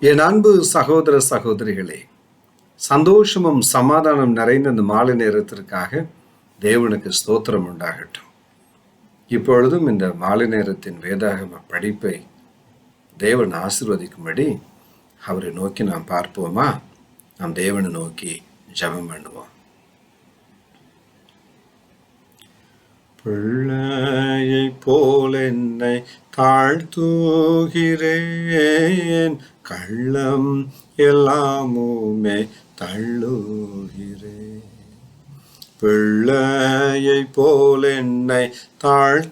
என் அன்பு சகோதர சகோதரிகளே, சந்தோஷமும் சமாதானம் நிறைந்த இந்த மாலை நேரத்திற்காக தேவனுக்கு ஸ்தோத்திரம் உண்டாகட்டும். இப்பொழுதும் இந்த மாலை நேரத்தின் வேதாகம படிப்பை தேவன் ஆசீர்வதிக்கும்படி அவரை நோக்கி நாம் பார்ப்போமா? நாம் தேவனை நோக்கி ஜெபம் பண்ணுவோம். பிள்ளையை போல் என்னை தாழ்த்துகிறேன், கள்ளம் எல்லாமுமே தள்ளுகிறேன். பிள்ளையை போல் என்னை தாழ்த்துகிறேன்,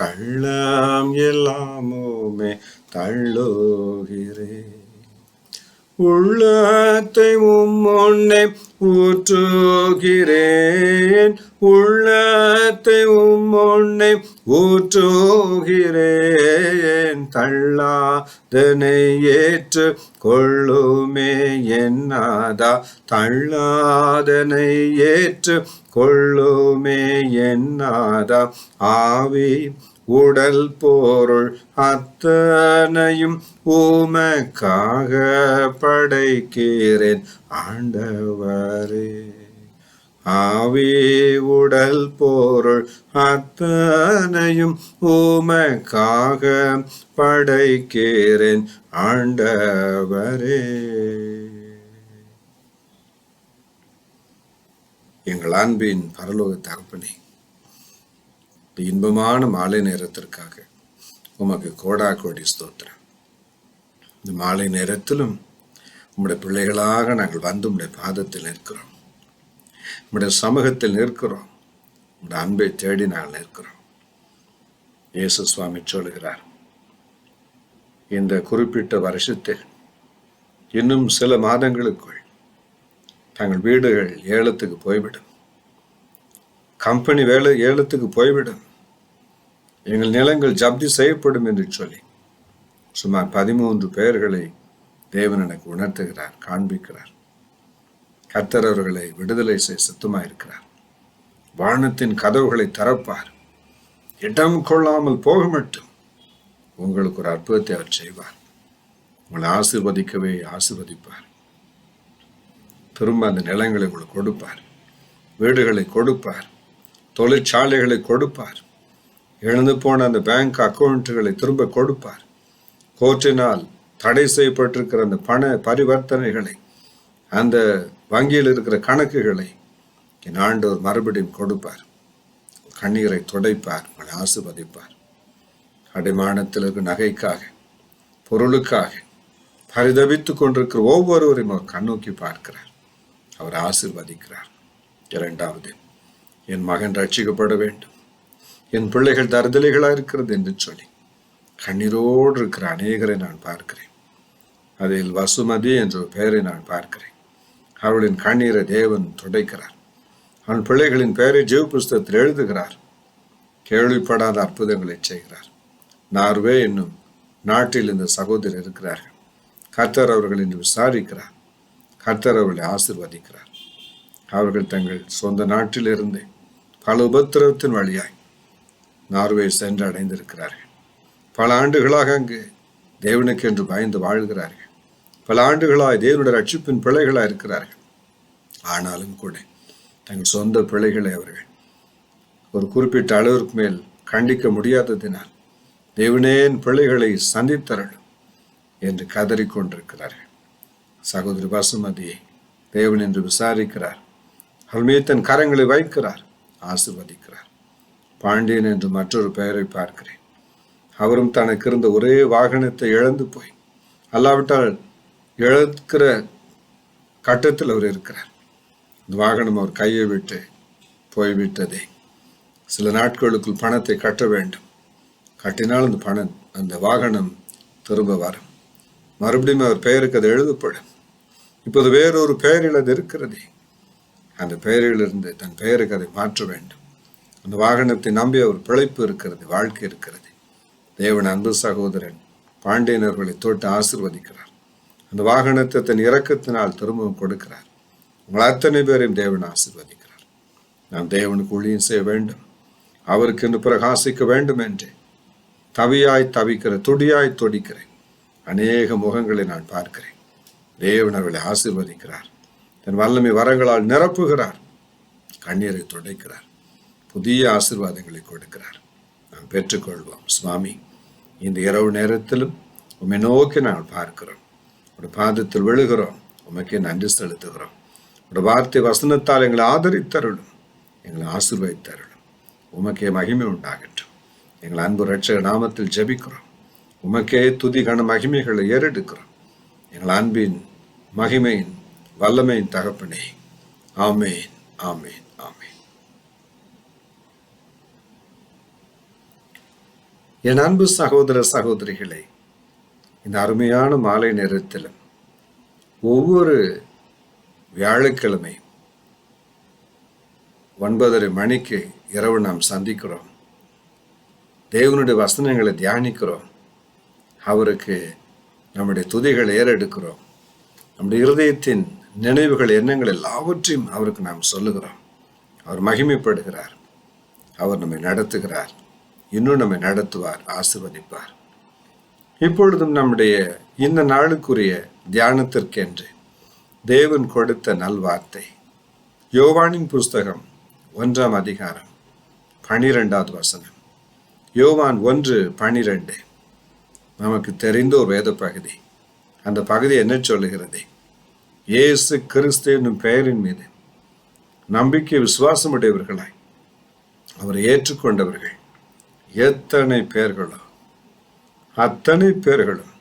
கள்ளம் எல்லாமுமே தள்ளுகிறேன். உள்ளத்தை முன்னே ஊற்றுகிறேன், உள்ளத்தை முன்னே ஊற்றுகிறேன். தள்ளாதனை ஏற்று கொள்ளுமே என்னாதா, தள்ளாதனை ஏற்று கொள்ளுமே என்னாதா. ஆவி உடல் பொருள் அத்தனையும் உமக்காக படைக்கிறேன் ஆண்டவரே. ஆவி உடல் பொருள் அத்தனையும் உமக்காக படைக்கிறேன் ஆண்டவரே. எங்கள் அன்பின் பரலோக தகப்பனே, இன்பமான மாலை நேரத்திற்காக உமக்கு கோடா கோடி ஸ்தோத்திரம். இந்த மாலை நேரத்திலும் உம்முடைய பிள்ளைகளாக நாங்கள் வந்து உம்முடைய பாதத்தில் நிற்கிறோம், உம்முடைய சமூகத்தில் நிற்கிறோம், உம்முடைய அன்பை தேடி நாங்கள் நிற்கிறோம். இயேசு சுவாமி சொல்லுகிறார், இந்த குறிப்பிட்ட வருஷத்தில் இன்னும் சில மாதங்களுக்குள் தங்கள் வீடுகள் ஏலத்துக்கு போய்விடும், கம்பெனி வேலை ஏலத்துக்கு போய்விடும், எங்கள் நிலங்கள் ஜப்தி செய்யப்படும் என்று சொல்லி சுமார் 13 பெயர்களை தேவன் எனக்கு உணர்த்துகிறார், காண்பிக்கிறார். கர்த்தர் அவர்களை விடுதலை செய்ய சித்தமாயிருக்கிறார். வானத்தின் கதவுகளை திறப்பார், இடம் கொள்ளாமல் போக மட்டும் உங்களுக்கு ஒரு அற்புதத்தை அவர் செய்வார். உங்களை ஆசீர்வதிக்கவே ஆசீர்வதிப்பார். திரும்ப அந்த நிலங்களை உங்களுக்கு கொடுப்பார், வீடுகளை கொடுப்பார், தொழிற்சாலைகளை கொடுப்பார், இழந்து போன அந்த பேங்க் அக்கௌண்ட்டுகளை திரும்ப கொடுப்பார். கோர்ட்டினால் தடை செய்யப்பட்டிருக்கிற அந்த பண பரிவர்த்தனைகளை, அந்த வங்கியில் இருக்கிற கணக்குகளை என் ஆண்டவர் மறுபடியும் கொடுப்பார். கண்ணீரை துடைப்பார், உங்களை ஆசீர்வதிப்பார். அடைமானத்தில் இருக்கிற நகைக்காக, பொருளுக்காக பரிதவித்துக் கொண்டிருக்கிற ஒவ்வொருவரையும் அவர் கண்ணோக்கி பார்க்கிறார், அவர் ஆசீர்வதிக்கிறார். இரண்டாவது, என் மகன் ரட்சிக்கப்பட வேண்டும், என் பிள்ளைகள் தருதலைகளா இருக்கிறது என்று சொல்லி கண்ணீரோடு இருக்கிற அநேகரை நான் பார்க்கிறேன். அதில் வசுமதி என்ற பெயரை நான் பார்க்கிறேன். அவர்களின் கண்ணீரை தேவன் துடைக்கிறார். அவன் பிள்ளைகளின் பெயரை ஜீவ புஸ்தகத்தில் எழுதுகிறார். கேள்விப்படாத அற்புதங்களை செய்கிறார். நார்வே என்னும் நாட்டில் இந்த சகோதரர் இருக்கிறார்கள். கர்த்தர் அவர்கள் என்று விசாரிக்கிறார். கர்த்தர் அவர்களை ஆசீர்வதிக்கிறார். அவர்கள் தங்கள் சொந்த நாட்டிலிருந்து பல உபத்திரவத்தின் வழியாய் நார்வே சென்று அடைந்திருக்கிறார்கள். பல ஆண்டுகளாக அங்கு தேவனுக்கு என்று பயந்து வாழ்கிறார்கள். பல ஆண்டுகளாய் தேவனுடைய ரட்சிப்பின் பிள்ளைகளாக இருக்கிறார்கள். ஆனாலும் கூட தங்கள் சொந்த பிள்ளைகளை அவர்கள் ஒரு குறிப்பிட்ட அளவிற்கு மேல் கண்டிக்க முடியாததினால் தேவனேன் பிள்ளைகளை சந்தித்தரணும் என்று கதறிக்கொண்டிருக்கிறார்கள். சகோதரி வசுமதியை தேவன் என்று விசாரிக்கிறார். அவள் மீது தன் கரங்களை வைக்கிறார், ஆசீர்வதிக்கிறார். பாண்டியன் என்று மற்றொரு பெயரை பார்க்கிறேன். அவரும் தனக்கு இருந்த ஒரே வாகனத்தை இழந்து போய், அல்லாவிட்டால் இழக்கிற கட்டத்தில் அவர் இருக்கிறார். இந்த வாகனம் அவர் கையை விட்டு போய்விட்டதே. சில நாட்களுக்குள் பணத்தை கட்ட வேண்டும். கட்டினால் அந்த வாகனம் திரும்ப வரும். மறுபடியும் அவர் பெயருக்கு அது எழுதப்படும். இப்போது வேறொரு பெயரில் அது இருக்கிறதே. அந்த பெயரிலிருந்து தன் பெயருக்கு அதை மாற்ற வேண்டும். அந்த வாகனத்தை நம்பி அவர் பிழைப்பு இருக்கிறது, வாழ்க்கை இருக்கிறது. தேவன் அன்பு சகோதரன் பாண்டியனர்களை தொட்டு ஆசீர்வதிக்கிறார். அந்த வாகனத்தை தன் இரக்கத்தினால் திரும்பவும் கொடுக்கிறார். உங்கள் அத்தனை பேரையும் தேவன் ஆசீர்வதிக்கிறார். நாம் தேவனுக்கு ஊழியம் செய்ய வேண்டும், அவருக்கு என்று பிரகாசிக்க வேண்டும் என்று தவியாய் தவிக்கிற துடியாய் துடிக்கிறேன் அநேக முகங்களை நான் பார்க்கிறேன். தேவன் அவர்களை ஆசீர்வதிக்கிறார். தன் வல்லமை வரங்களால் நிரப்புகிறார். கண்ணீரை துடைக்கிறார். புதிய ஆசீர்வாதங்களை கொடுக்கிறார். நாம் பெற்றுக்கொள்வோம். சுவாமி, இந்த இரவு நேரத்திலும் உம்மை நோக்கி நாங்கள் பார்க்கிறோம். ஒரு பாதத்தில் விழுகிறோம். உமக்கே நன்றி செலுத்துகிறோம். ஒரு வார்த்தை வசனத்தால் எங்களை ஆதரித்தருளும், எங்களை ஆசீர்வதித்தருளும். உமக்கே மகிமை உண்டாகட்டும். எங்கள் அன்பு இரட்சக நாமத்தில் ஜெபிக்கிறோம். உமக்கே துதி கன மகிமைகளை ஏறெடுக்கிறோம். எங்கள் அன்பின் மகிமையின் வல்லமையின் தகப்பனே. ஆமேன், ஆமேன், ஆமேன். என் அன்பு சகோதர சகோதரிகளே, இந்த அருமையான மாலை நேரத்திலும் ஒவ்வொரு வியாழக்கிழமை 9:30 மணிக்கு இரவு நாம் சந்திக்கிறோம். தேவனுடைய வசனங்களை தியானிக்கிறோம். அவருக்கு நம்முடைய துதிகளை ஏறெடுக்கிறோம். நம்முடைய இருதயத்தின் நினைவுகள், எண்ணங்கள் எல்லாவற்றையும் அவருக்கு நாம் சொல்லுகிறோம். அவர் மகிமைப்படுகிறார். அவர் நம்மை நடத்துகிறார். இன்னும் நம்மை நடத்துவார், ஆசீர்வதிப்பார். இப்பொழுதும் நம்முடைய இந்த நாளுக்குரிய தியானத்திற்கென்று தேவன் கொடுத்த நல்வார்த்தை யோவானின் புஸ்தகம் 1ஆம் அதிகாரம் 12வது வசனம். யோவான் 1:12 நமக்கு தெரிந்த ஒரு வேத பகுதி. அந்த பகுதி என்ன சொல்லுகிறது? இயேசு கிறிஸ்து என்னும் பெயரின் மீது நம்பிக்கை விசுவாசமுடையவர்களாய் அவரை ஏற்றுக்கொண்டவர்கள் எத்தனை பேர்களோ அத்தனை பேர்களும்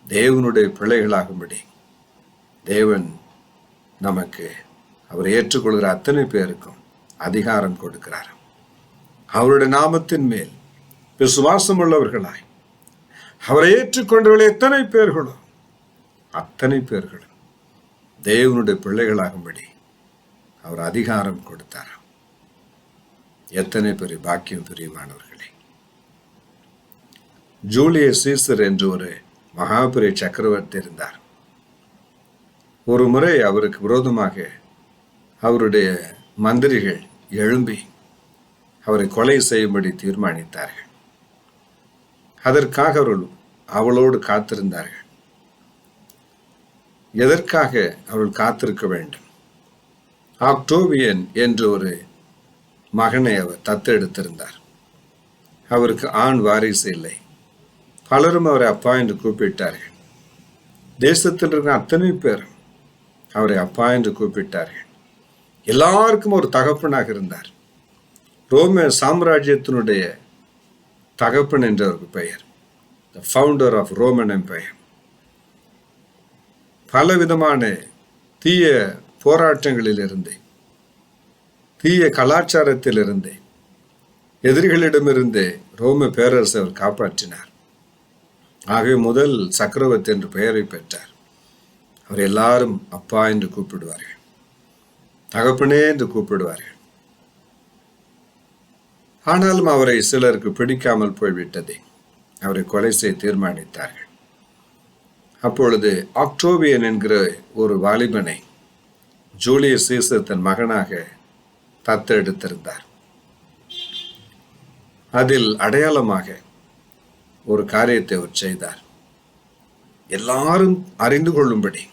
தேவனுடைய பிள்ளைகளாகும்படி தேவன் நமக்கு அவர் ஏற்றுக்கொள்கிற அத்தனை பேருக்கும் அதிகாரம் கொடுக்கிறார். அவருடைய நாமத்தின் மேல் விசுவாசம் உள்ளவர்களாய் அவரை ஏற்றுக்கொண்டவர்கள் எத்தனை பேர்களோ அத்தனை பேர்களும் தேவனுடைய பிள்ளைகளாகும்படி அவர் அதிகாரம் கொடுத்தார். எத்தனை பெரிய பாக்கியம் பிரியமானவர்களே! ஜூலியஸ் சீசர் என்று ஒரு மகாபெரிய சக்கரவர்த்தி இருந்தார். ஒரு முறை அவருக்கு விரோதமாக அவருடைய மந்திரிகள் எழும்பி அவரை கொலை செய்யும்படி தீர்மானித்தார்கள். அதற்காக அவர்கள் அவளோடு காத்திருந்தார்கள். எதற்காக அவர்கள் காத்திருக்க வேண்டும்? ஆக்டோவியன் என்று ஒரு மகனை அவர் தத்தெடுத்திருந்தார். அவருக்கு ஆண் வாரிசு இல்லை. பலரும் அவரை அப்பா என்று கூப்பிட்டார்கள். தேசத்தில் இருக்க அத்தனை பேரும் அவரை அப்பா என்று கூப்பிட்டார்கள். எல்லாருக்கும் ஒரு தகப்பனாக இருந்தார். ரோம சாம்ராஜ்யத்தினுடைய தகப்பன் என்ற அவருக்கு பெயர். The founder of Roman empire. பலவிதமான தீய போராட்டங்களிலிருந்து, தீய கலாச்சாரத்திலிருந்து, எதிரிகளிடமிருந்து ரோம பேரரசை அவர் காப்பாற்றினார். ஆகவே முதல் சக்கரவர்த்தி என்று பெயரை பெற்றார். அவர் எல்லாரும் அப்பா என்று கூப்பிடுவார்கள், தகப்பனே என்று கூப்பிடுவார்கள். ஆனாலும் அவரை சிலருக்கு பிடிக்காமல் போய்விட்டது. அவரை கொலை செய்ய தீர்மானித்தார்கள். அப்பொழுது ஆக்டோவியன் என்கிற ஒரு வாலிபனை ஜூலியஸ் சீசர் தன் மகனாக தத்தெடுத்திருந்தார். அதில் அடையாளமாக ஒரு காரியத்தை அவர் செய்தார். எல்லாரும் அறிந்து கொள்ளும்படி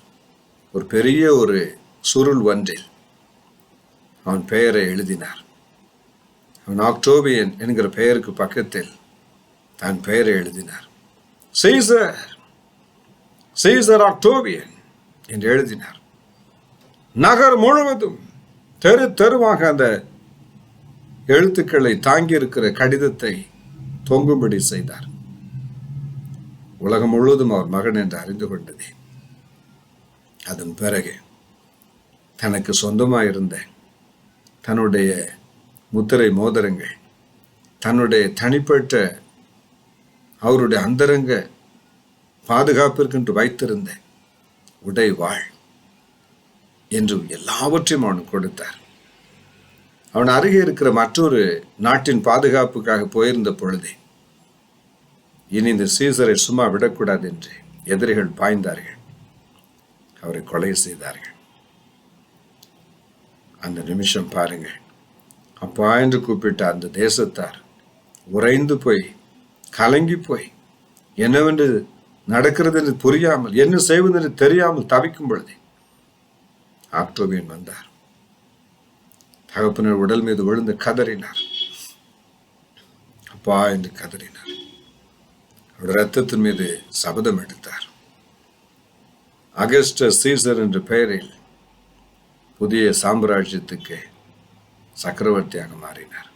ஒரு பெரிய ஒரு சுருள் ஒன்றில் அவன் பெயரை எழுதினார். அவன் ஆக்டோவியன் என்கிற பெயருக்கு பக்கத்தில் தன் பெயரை எழுதினார். சீசர், சீசர் ஆக்டோவியன் என்று எழுதினார். நகர் முழுவதும் தெரு தெருவாக அந்த எழுத்துக்களை தாங்கி இருக்கிற கடிதத்தை தொங்கும்படி செய்தார். உலகம் முழுவதும் அவர் மகன் என்று அறிந்து கொண்டது. அதன் பிறகு தனக்கு சொந்தமாயிருந்த தன்னுடைய முத்திரை மோதிரங்கள், தன்னுடைய தனிப்பட்ட அவருடைய அந்தரங்க பாதுகாப்பிற்கென்று வைத்திருந்த உடை, வாழ் என்று எல்லாவற்றையும் அவனுக்கு கொடுத்தார். அவன் அருகே இருக்கிற மற்றொரு நாட்டின் பாதுகாப்புக்காக போயிருந்த பொழுது இனி இந்த சீசரை சும்மா விடக்கூடாது என்று எதிரிகள் பாய்ந்தார்கள். அவரை கொலை செய்தார்கள். அந்த நிமிஷம் பாருங்கள், அப்பா என்று கூப்பிட்ட அந்த தேசத்தார் உறைந்து போய், கலங்கி போய், என்னவென்று நடக்கிறது என்று புரியாமல், என்ன செய்வது என்று தெரியாமல் தவிக்கும் பொழுது ஆக்டோவியன் வந்தார். தகப்பனர் உடல் மீது விழுந்து கதறினார். அப்பா என்று கதறினார். அவருடைய ரத்தத்தின் மீது சபதம் எடுத்தார். அகஸ்டஸ் சீசர் என்ற பெயரில் புதிய சாம்ராஜ்யத்துக்கு சக்கரவர்த்தியாக மாறினார்.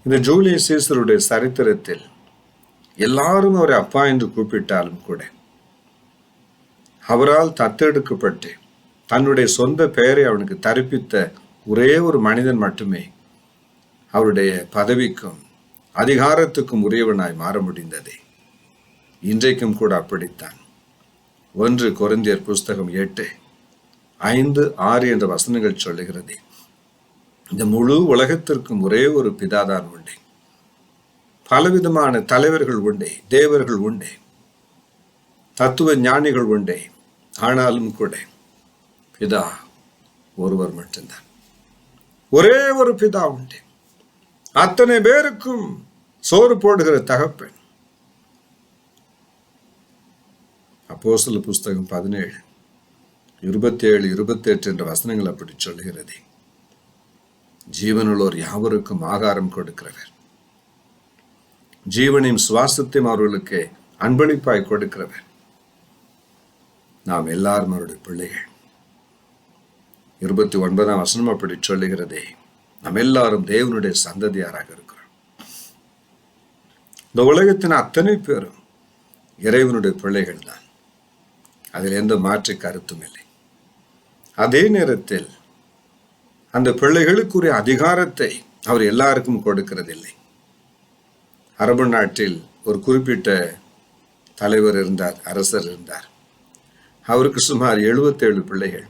இந்த ஜூலியஸ் சீசருடைய சரித்திரத்தில் எல்லாரும் அவரை அப்பா என்று கூப்பிட்டாலும் கூட, அவரால் தத்தெடுக்கப்பட்டு தன்னுடைய சொந்த பெயரை அவனுக்கு தரிப்பித்த ஒரே ஒரு மனிதன் மட்டுமே அவருடைய பதவிக்கும் அதிகாரத்துக்கும் உரியவனாய் மாற முடிந்தது. இன்றைக்கும் கூட அப்படித்தான். 1 கொரிந்தியர் புஸ்தகம் 8:5-6 என்ற வசனங்கள் சொல்லுகிறது, இந்த முழு உலகத்திற்கும் ஒரே ஒரு பிதாதான் உண்டு. பலவிதமான தலைவர்கள் உண்டே, தேவர்கள் உண்டே, தத்துவ ஞானிகள் உண்டே, ஆனாலும் கூட பிதா ஒருவர் மட்டும்தான். ஒரே ஒரு பிதா உண்டு. அத்தனை பேருக்கும் சோறு போடுகிற தகப்பன். அப்போஸ்தலர் புஸ்தகம் 17:27-28 என்ற வசனங்கள் அப்படி சொல்லுகிறது. ஜீவனுள்ளோர் யாவருக்கும் ஆகாரம் கொடுக்கிறவர், ஜீவனின் சுவாசத்தையும் அவர்களுக்கு அன்பளிப்பாய் கொடுக்கிறவர். நாம் எல்லாரும் அவருடைய பிள்ளைகள். 29ஆம் வசனம் அப்படி சொல்லுகிறதே, நாம் எல்லாரும் தேவனுடைய சந்ததியாராக இருக்கிறோம். இந்த உலகத்தின் அத்தனை பேரும் இறைவனுடைய பிள்ளைகள் தான். அதில் எந்த மாற்று கருத்தும் இல்லை. அதே நேரத்தில் அந்த பிள்ளைகளுக்குரிய அதிகாரத்தை அவர் எல்லாருக்கும் கொடுக்கிறதில்லை. அரபு நாட்டில் ஒரு குறிப்பிட்ட தலைவர் இருந்தார், அரசர் இருந்தார். அவருக்கு சுமார் 77 பிள்ளைகள்.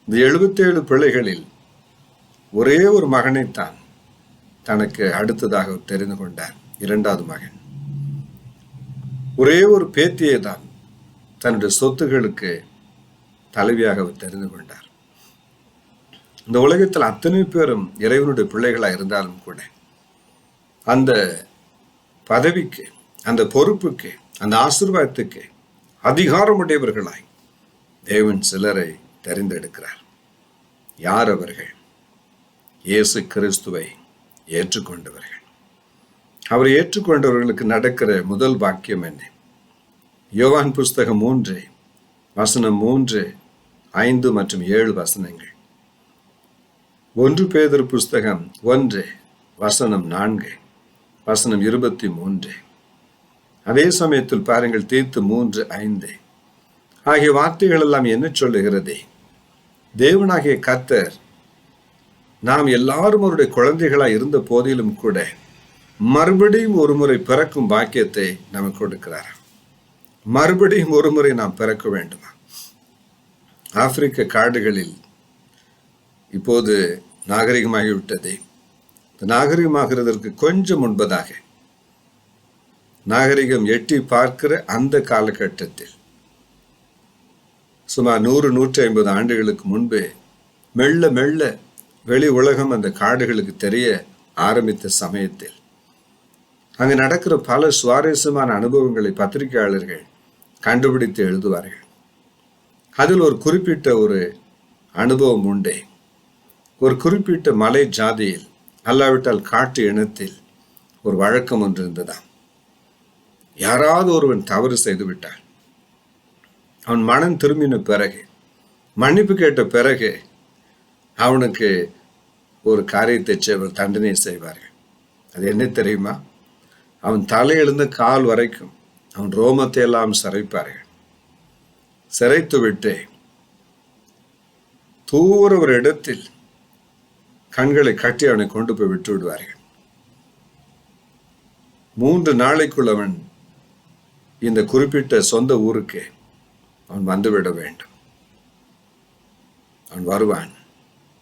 இந்த 77 பிள்ளைகளில் ஒரே ஒரு மகனைத்தான் தனக்கு அடுத்ததாக தெரிந்து கொண்டார், 2வது மகன். ஒரே ஒரு பேத்தியை தான் தன்னுடைய சொத்துகளுக்கு தலைவியாக அவர் தெரிந்து கொண்டார். இந்த உலகத்தில் அத்தனை பேரும் இறைவனுடைய பிள்ளைகளாக இருந்தாலும் கூட அந்த பதவிக்கு, அந்த பொறுப்புக்கு, அந்த ஆசீர்வாதத்துக்கு அதிகாரமுடையவர்களாய் தேவன் சிலரை தெரிந்தெடுக்கிறார். யார் அவர்கள்? இயேசு கிறிஸ்துவை ஏற்றுக்கொண்டவர்கள். அவரை ஏற்றுக்கொண்டவர்களுக்கு நடக்கிற முதல் வாக்கியம் என்ன? யோவான் புஸ்தகம் 3 வசனம் 3, 5 மற்றும் 7 வசனங்கள். 1 பேதுரு புஸ்தகம் 1 வசனம் 4 வசனம் 23. அதே சமயத்தில் பாருங்கள், தீத்து 3:5 ஆகிய வார்த்தைகள் எல்லாம் என்ன சொல்லுகிறது? தேவனாகிய கர்த்தர் நாம் எல்லாரும் அவருடைய குழந்தைகளாய் இருந்த போதிலும் கூட மறுபடியும் ஒரு முறை பிறக்கும் பாக்கியத்தை நமக்கு கொடுக்கிறார். மறுபடியும் ஒரு முறை நாம் பிறக்க வேண்டுமா? ஆப்பிரிக்க காடுகளில் இப்போது நாகரிகமாகிவிட்டது. நாகரிகமாகிறதற்கு கொஞ்சம் முன்பதாக, நாகரிகம் எட்டி பார்க்கிற அந்த காலகட்டத்தில், சுமார் 100-150 ஆண்டுகளுக்கு முன்பு மெல்ல மெல்ல வெளி உலகம் அந்த காடுகளுக்கு தெரிய ஆரம்பித்த சமயத்தில் அங்கு நடக்கிற பல சுவாரஸ்யமான அனுபவங்களை பத்திரிகையாளர்கள் கண்டுபிடித்து எழுதுவார்கள். அதில் ஒரு குறிப்பிட்ட ஒரு அனுபவம் உண்டே. ஒரு குறிப்பிட்ட மலை ஜாதியில், அல்லாவிட்டால் காட்டு இனத்தில் ஒரு வழக்கம் ஒன்று இருந்ததாம். யாராவது ஒருவன் தவறு செய்து விட்டான், அவன் மனம் திரும்பின பிறகு, மன்னிப்பு கேட்ட பிறகு அவனுக்கு ஒரு காரியத்தை செய்வர் தண்டனை செய்வார்கள். அது என்ன தெரியுமா? அவன் தலையிலிருந்து கால் வரைக்கும் அவன் ரோமத்தை எல்லாம் சிரைப்பார்கள். சிரைத்து விட்டு தூர ஒரு இடத்தில் கண்களை கட்டி அவனை கொண்டு போய் விட்டு விடுவார்கள். 3 நாளைக்குள் அவன் இந்த குறிப்பிட்ட சொந்த ஊருக்கு அவன் வந்துவிட வேண்டும். அவன் வருவான்,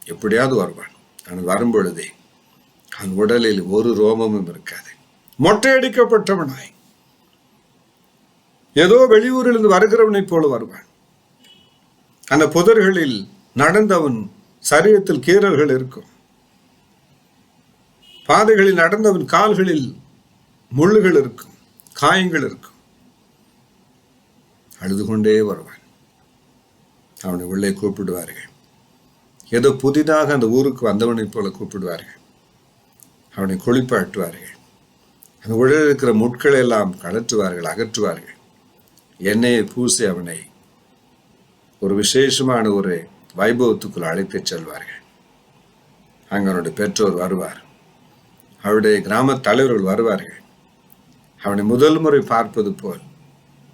எப்படியாவது வருவான். அவன் வரும்பொழுதே அவன் உடலில் ஒரு ரோமமும் இருக்காது. மொட்டையடிக்கப்பட்டவனாய் ஏதோ வெளியூரிலிருந்து வருகிறவனை போல வருவான். அந்த புதர்களில் நடந்தவன் சரீரத்தில் கீறல்கள் இருக்கும். பாதைகளில் நடந்தவன் கால்களில் முள்ளுகள் இருக்கும், காயங்கள் இருக்கும். அழுது கொண்டே வருவான். அவனை உள்ளே கூப்பிடுவார்கள். ஏதோ புதிதாக அந்த ஊருக்கு வந்தவனைப் போல கூப்பிடுவார்கள். அவனை குளிப்பாட்டுவார்கள். அந்த உடலில் இருக்கிற முட்களை எல்லாம் கழற்றுவார்கள், அகற்றுவார்கள். எண்ணெயை பூசி அவனை ஒரு விசேஷமான ஒரு வைபவத்துக்குள் அழைத்துச் செல்வார்கள். அங்கே அவனுடைய பெற்றோர் வருவார், அவருடைய கிராம தலைவர்கள் வருவார்கள். அவனை முதல் முறை பார்ப்பது போல்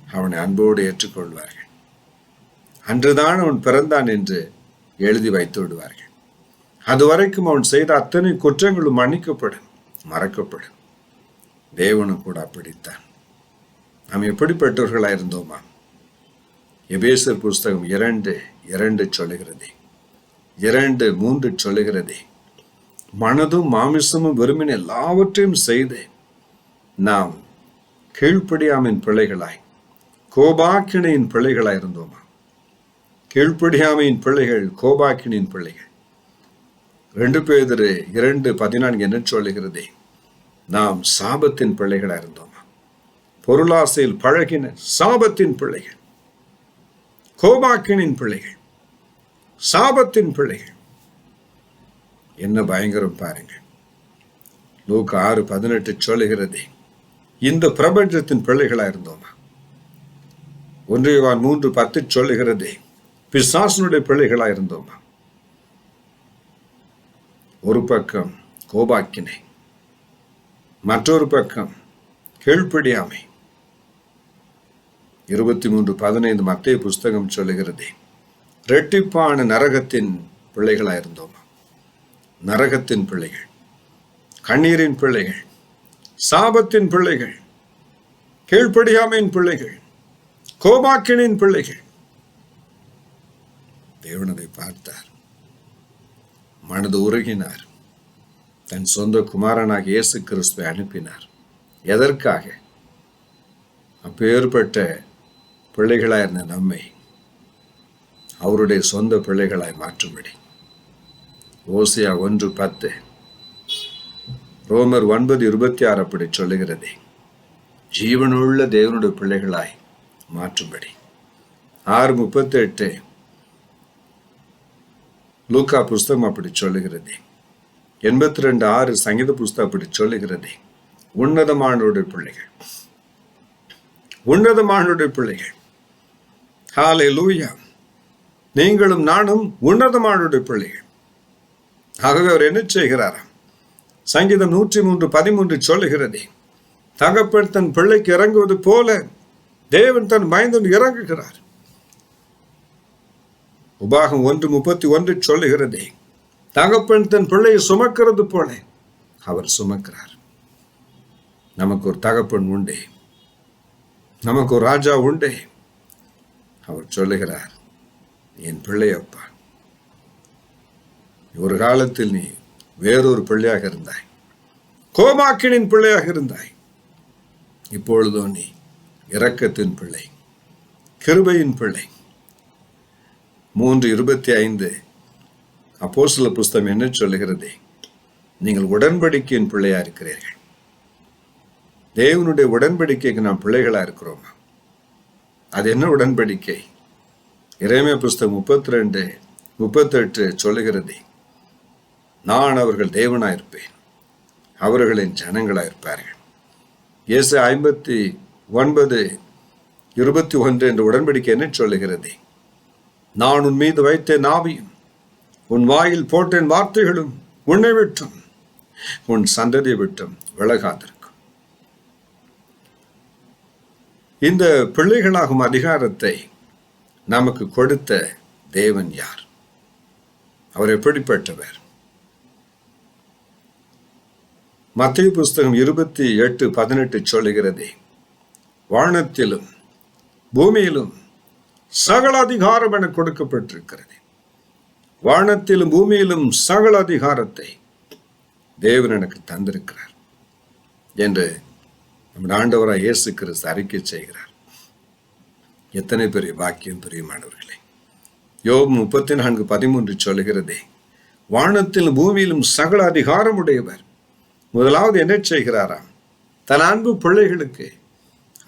அவனை அன்போடு ஏற்றுக்கொள்வார்கள். அன்றுதான் அவன் பிறந்தான் என்று எழுதி வைத்து விடுவார்கள். அதுவரைக்கும் அவன் செய்த அத்தனை குற்றங்களும் மன்னிக்கப்படும், மறக்கப்படும். தேவனும் கூட அப்படித்தான். நாம் எப்படிப்பட்டவர்களாயிருந்தோமா? எபேசர் புஸ்தகம் 2:2 சொல்லுகிறதே, 2:3 சொல்லுகிறதே, மனதும் மாமிசமும் விரும்பின எல்லாவற்றையும் செய்து நாம் கீழ்ப்படியாமையின் பிள்ளைகளாய், கோபாக்கினையின் பிள்ளைகளாய் இருந்தோமா? கீழ்ப்படியாமையின் பிள்ளைகள், கோபாக்கினின் பிள்ளைகள். 2 பேதுரு 2:14 என்ன சொல்லுகிறதே, நாம் சாபத்தின் பிள்ளைகளாய் இருந்தோமா? பொருளாசையில் பழகின சாபத்தின் பிள்ளைகள், கோபாக்கினின் பிள்ளைகள், சாபத்தின் பிள்ளைகள். என்ன பயங்கரம் பாருங்கள். லூக்கா 6:18 சொல்லுகிறதே, இந்த பிரபஞ்சத்தின் பிள்ளைகளா இருந்தோமா? 1 யோவான் 3:10 சொல்லுகிறதே, பிசாசனுடைய பிள்ளைகளா இருந்தோமா? ஒரு பக்கம் கோபாக்கினை, மற்றொரு பக்கம் கீழ்ப்படியாமை. 23:15 மத்தேயு புஸ்தகம் சொல்லுகிறதே, இரட்டிப்பான நரகத்தின் பிள்ளைகளா இருந்தோமா? நரகத்தின் பிள்ளைகள், கண்ணீரின் பிள்ளைகள், சாபத்தின் பிள்ளைகள், கீழ்ப்படியாமையின் பிள்ளைகள், கோபாக்கினின் பிள்ளைகள். தேவனதை பார்த்தார், மனது உருகினார், தன் சொந்த குமாரனாக இயேசு கிறிஸ்துவை அனுப்பினார். எதற்காக? அப்பேற்பட்ட பிள்ளைகளாய் இருந்த நம்மை அவருடைய சொந்த பிள்ளைகளாய் மாற்றும்படி. ஓசியா 1:10, ரோமர் 9:26 அப்படி சொல்லுகிறதே, ஜீவனுள்ள தேவனுடைய பிள்ளைகளாய் மாற்றும்படி. 6:38 லூக்கா புஸ்தகம் அப்படி சொல்லுகிறதே, 82:6 சங்கீத புஸ்தகம் அப்படி சொல்லுகிறதே, உன்னதமானவருடைய பிள்ளைகள், உன்னதமானவருடைய பிள்ளைகள். ஹல்லேலூயா! நீங்களும் நானும் உன்னதமானவருடைய பிள்ளைகள். ஆகவே அவர் என்ன செய்கிறாராம்? சங்கீதம் 103:13 சொல்லுகிறதே, தகப்பன் தன் பிள்ளைக்கு இறங்குவது போல தேவன் தன் மைந்தன் இறங்குகிறார். உபாகம் 1:31 சொல்லுகிறதே, தகப்பன் தன் பிள்ளையை சுமக்கிறது போல அவர் சுமக்கிறார். நமக்கு ஒரு தகப்பன் உண்டே, நமக்கு ஒரு ராஜா உண்டே. அவர் சொல்லுகிறார், என் பிள்ளையப்பா, ஒரு காலத்தில் நீ வேறொரு பிள்ளையாக இருந்தாய், கோபாக்கினின் பிள்ளையாக இருந்தாய். இப்பொழுதோ நீ இரக்கத்தின் பிள்ளை, கிருபையின் பிள்ளை. 3:25 அப்போஸ்தலர் புஸ்தகம் என்ன சொல்லுகிறதே, நீங்கள் உடன்படிக்கையின் பிள்ளையா இருக்கிறீர்கள். தேவனுடைய உடன்படிக்கைக்கு நாம் பிள்ளைகளா இருக்கிறோமா? அது என்ன உடன்படிக்கை? எரேமியா புஸ்தகம் 32:38 சொல்லுகிறதே, நான் அவர்கள் தேவனாயிருப்பேன், அவர்களின் ஜனங்களாயிருப்பார்கள். இயேசு 59:21 என்ற உடன்படிக்கை என்ன சொல்லுகிறதே, நான் உன் மீது வைத்தேன் ஆவியும் உன் வாயில் போட்டேன் வார்த்தைகளும் உன்னை விட்டும் உன் சந்ததியை விட்டும் விலகாதிருக்கும். இந்த பிள்ளைகளாகும் அதிகாரத்தை நமக்கு கொடுத்த தேவன் யார்? அவர் எப்படிப்பட்டவர்? மத்தேயு புஸ்தகம் 28:18 சொல்லுகிறதே, வானத்திலும் பூமியிலும் சகல அதிகாரம் என கொடுக்கப்பட்டிருக்கிறது. வானத்திலும் பூமியிலும் சகல அதிகாரத்தை தேவன் எனக்கு தந்திருக்கிறார் என்று நம் ஆண்டவராய் இயேசு கிறிஸ்து அறிக்கை செய்கிறார். எத்தனை பெரிய வாக்கியம் பிரியமானவர்களே! யோபு 34:13 சொல்லுகிறதே, வானத்திலும் பூமியிலும் சகல அதிகாரம் உடையவர். முதலாவது என்ன செய்கிறாராம்? தன் அன்பு பிள்ளைகளுக்கு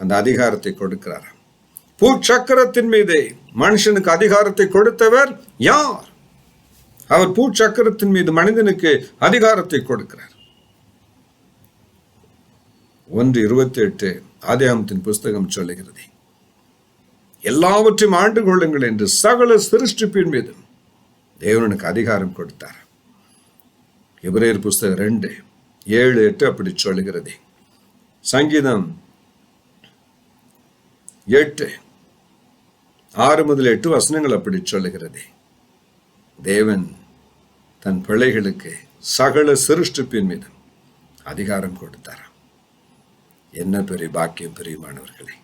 அந்த அதிகாரத்தை கொடுக்கிறாராம். பூச்சக்கரத்தின் மீதே மனுஷனுக்கு அதிகாரத்தை கொடுத்தவர் யார்? அவர் பூச்சக்கரத்தின் மீது மனிதனுக்கு அதிகாரத்தை கொடுக்கிறார். 1:28 ஆதியாகமத்தின் புஸ்தகம் சொல்லுகிறது, எல்லாவற்றையும் ஆண்டு கொள்ளுங்கள் என்று சகல சிருஷ்டிப்பின் மீது தேவனுக்கு அதிகாரம் கொடுத்தார். எபிரேயர் புஸ்தகம் 2:7-8 அப்படி சொல்லுகிறது. சங்கீதம் 8:6-8 வசனங்கள் அப்படி சொல்லுகிறது. தேவன் தன் பிள்ளைகளுக்கு சகல சிருஷ்டிப்பின் மீது அதிகாரம் கொடுத்தார். என்ன பெரிய பாக்கியம் பிரியமானவர்களே,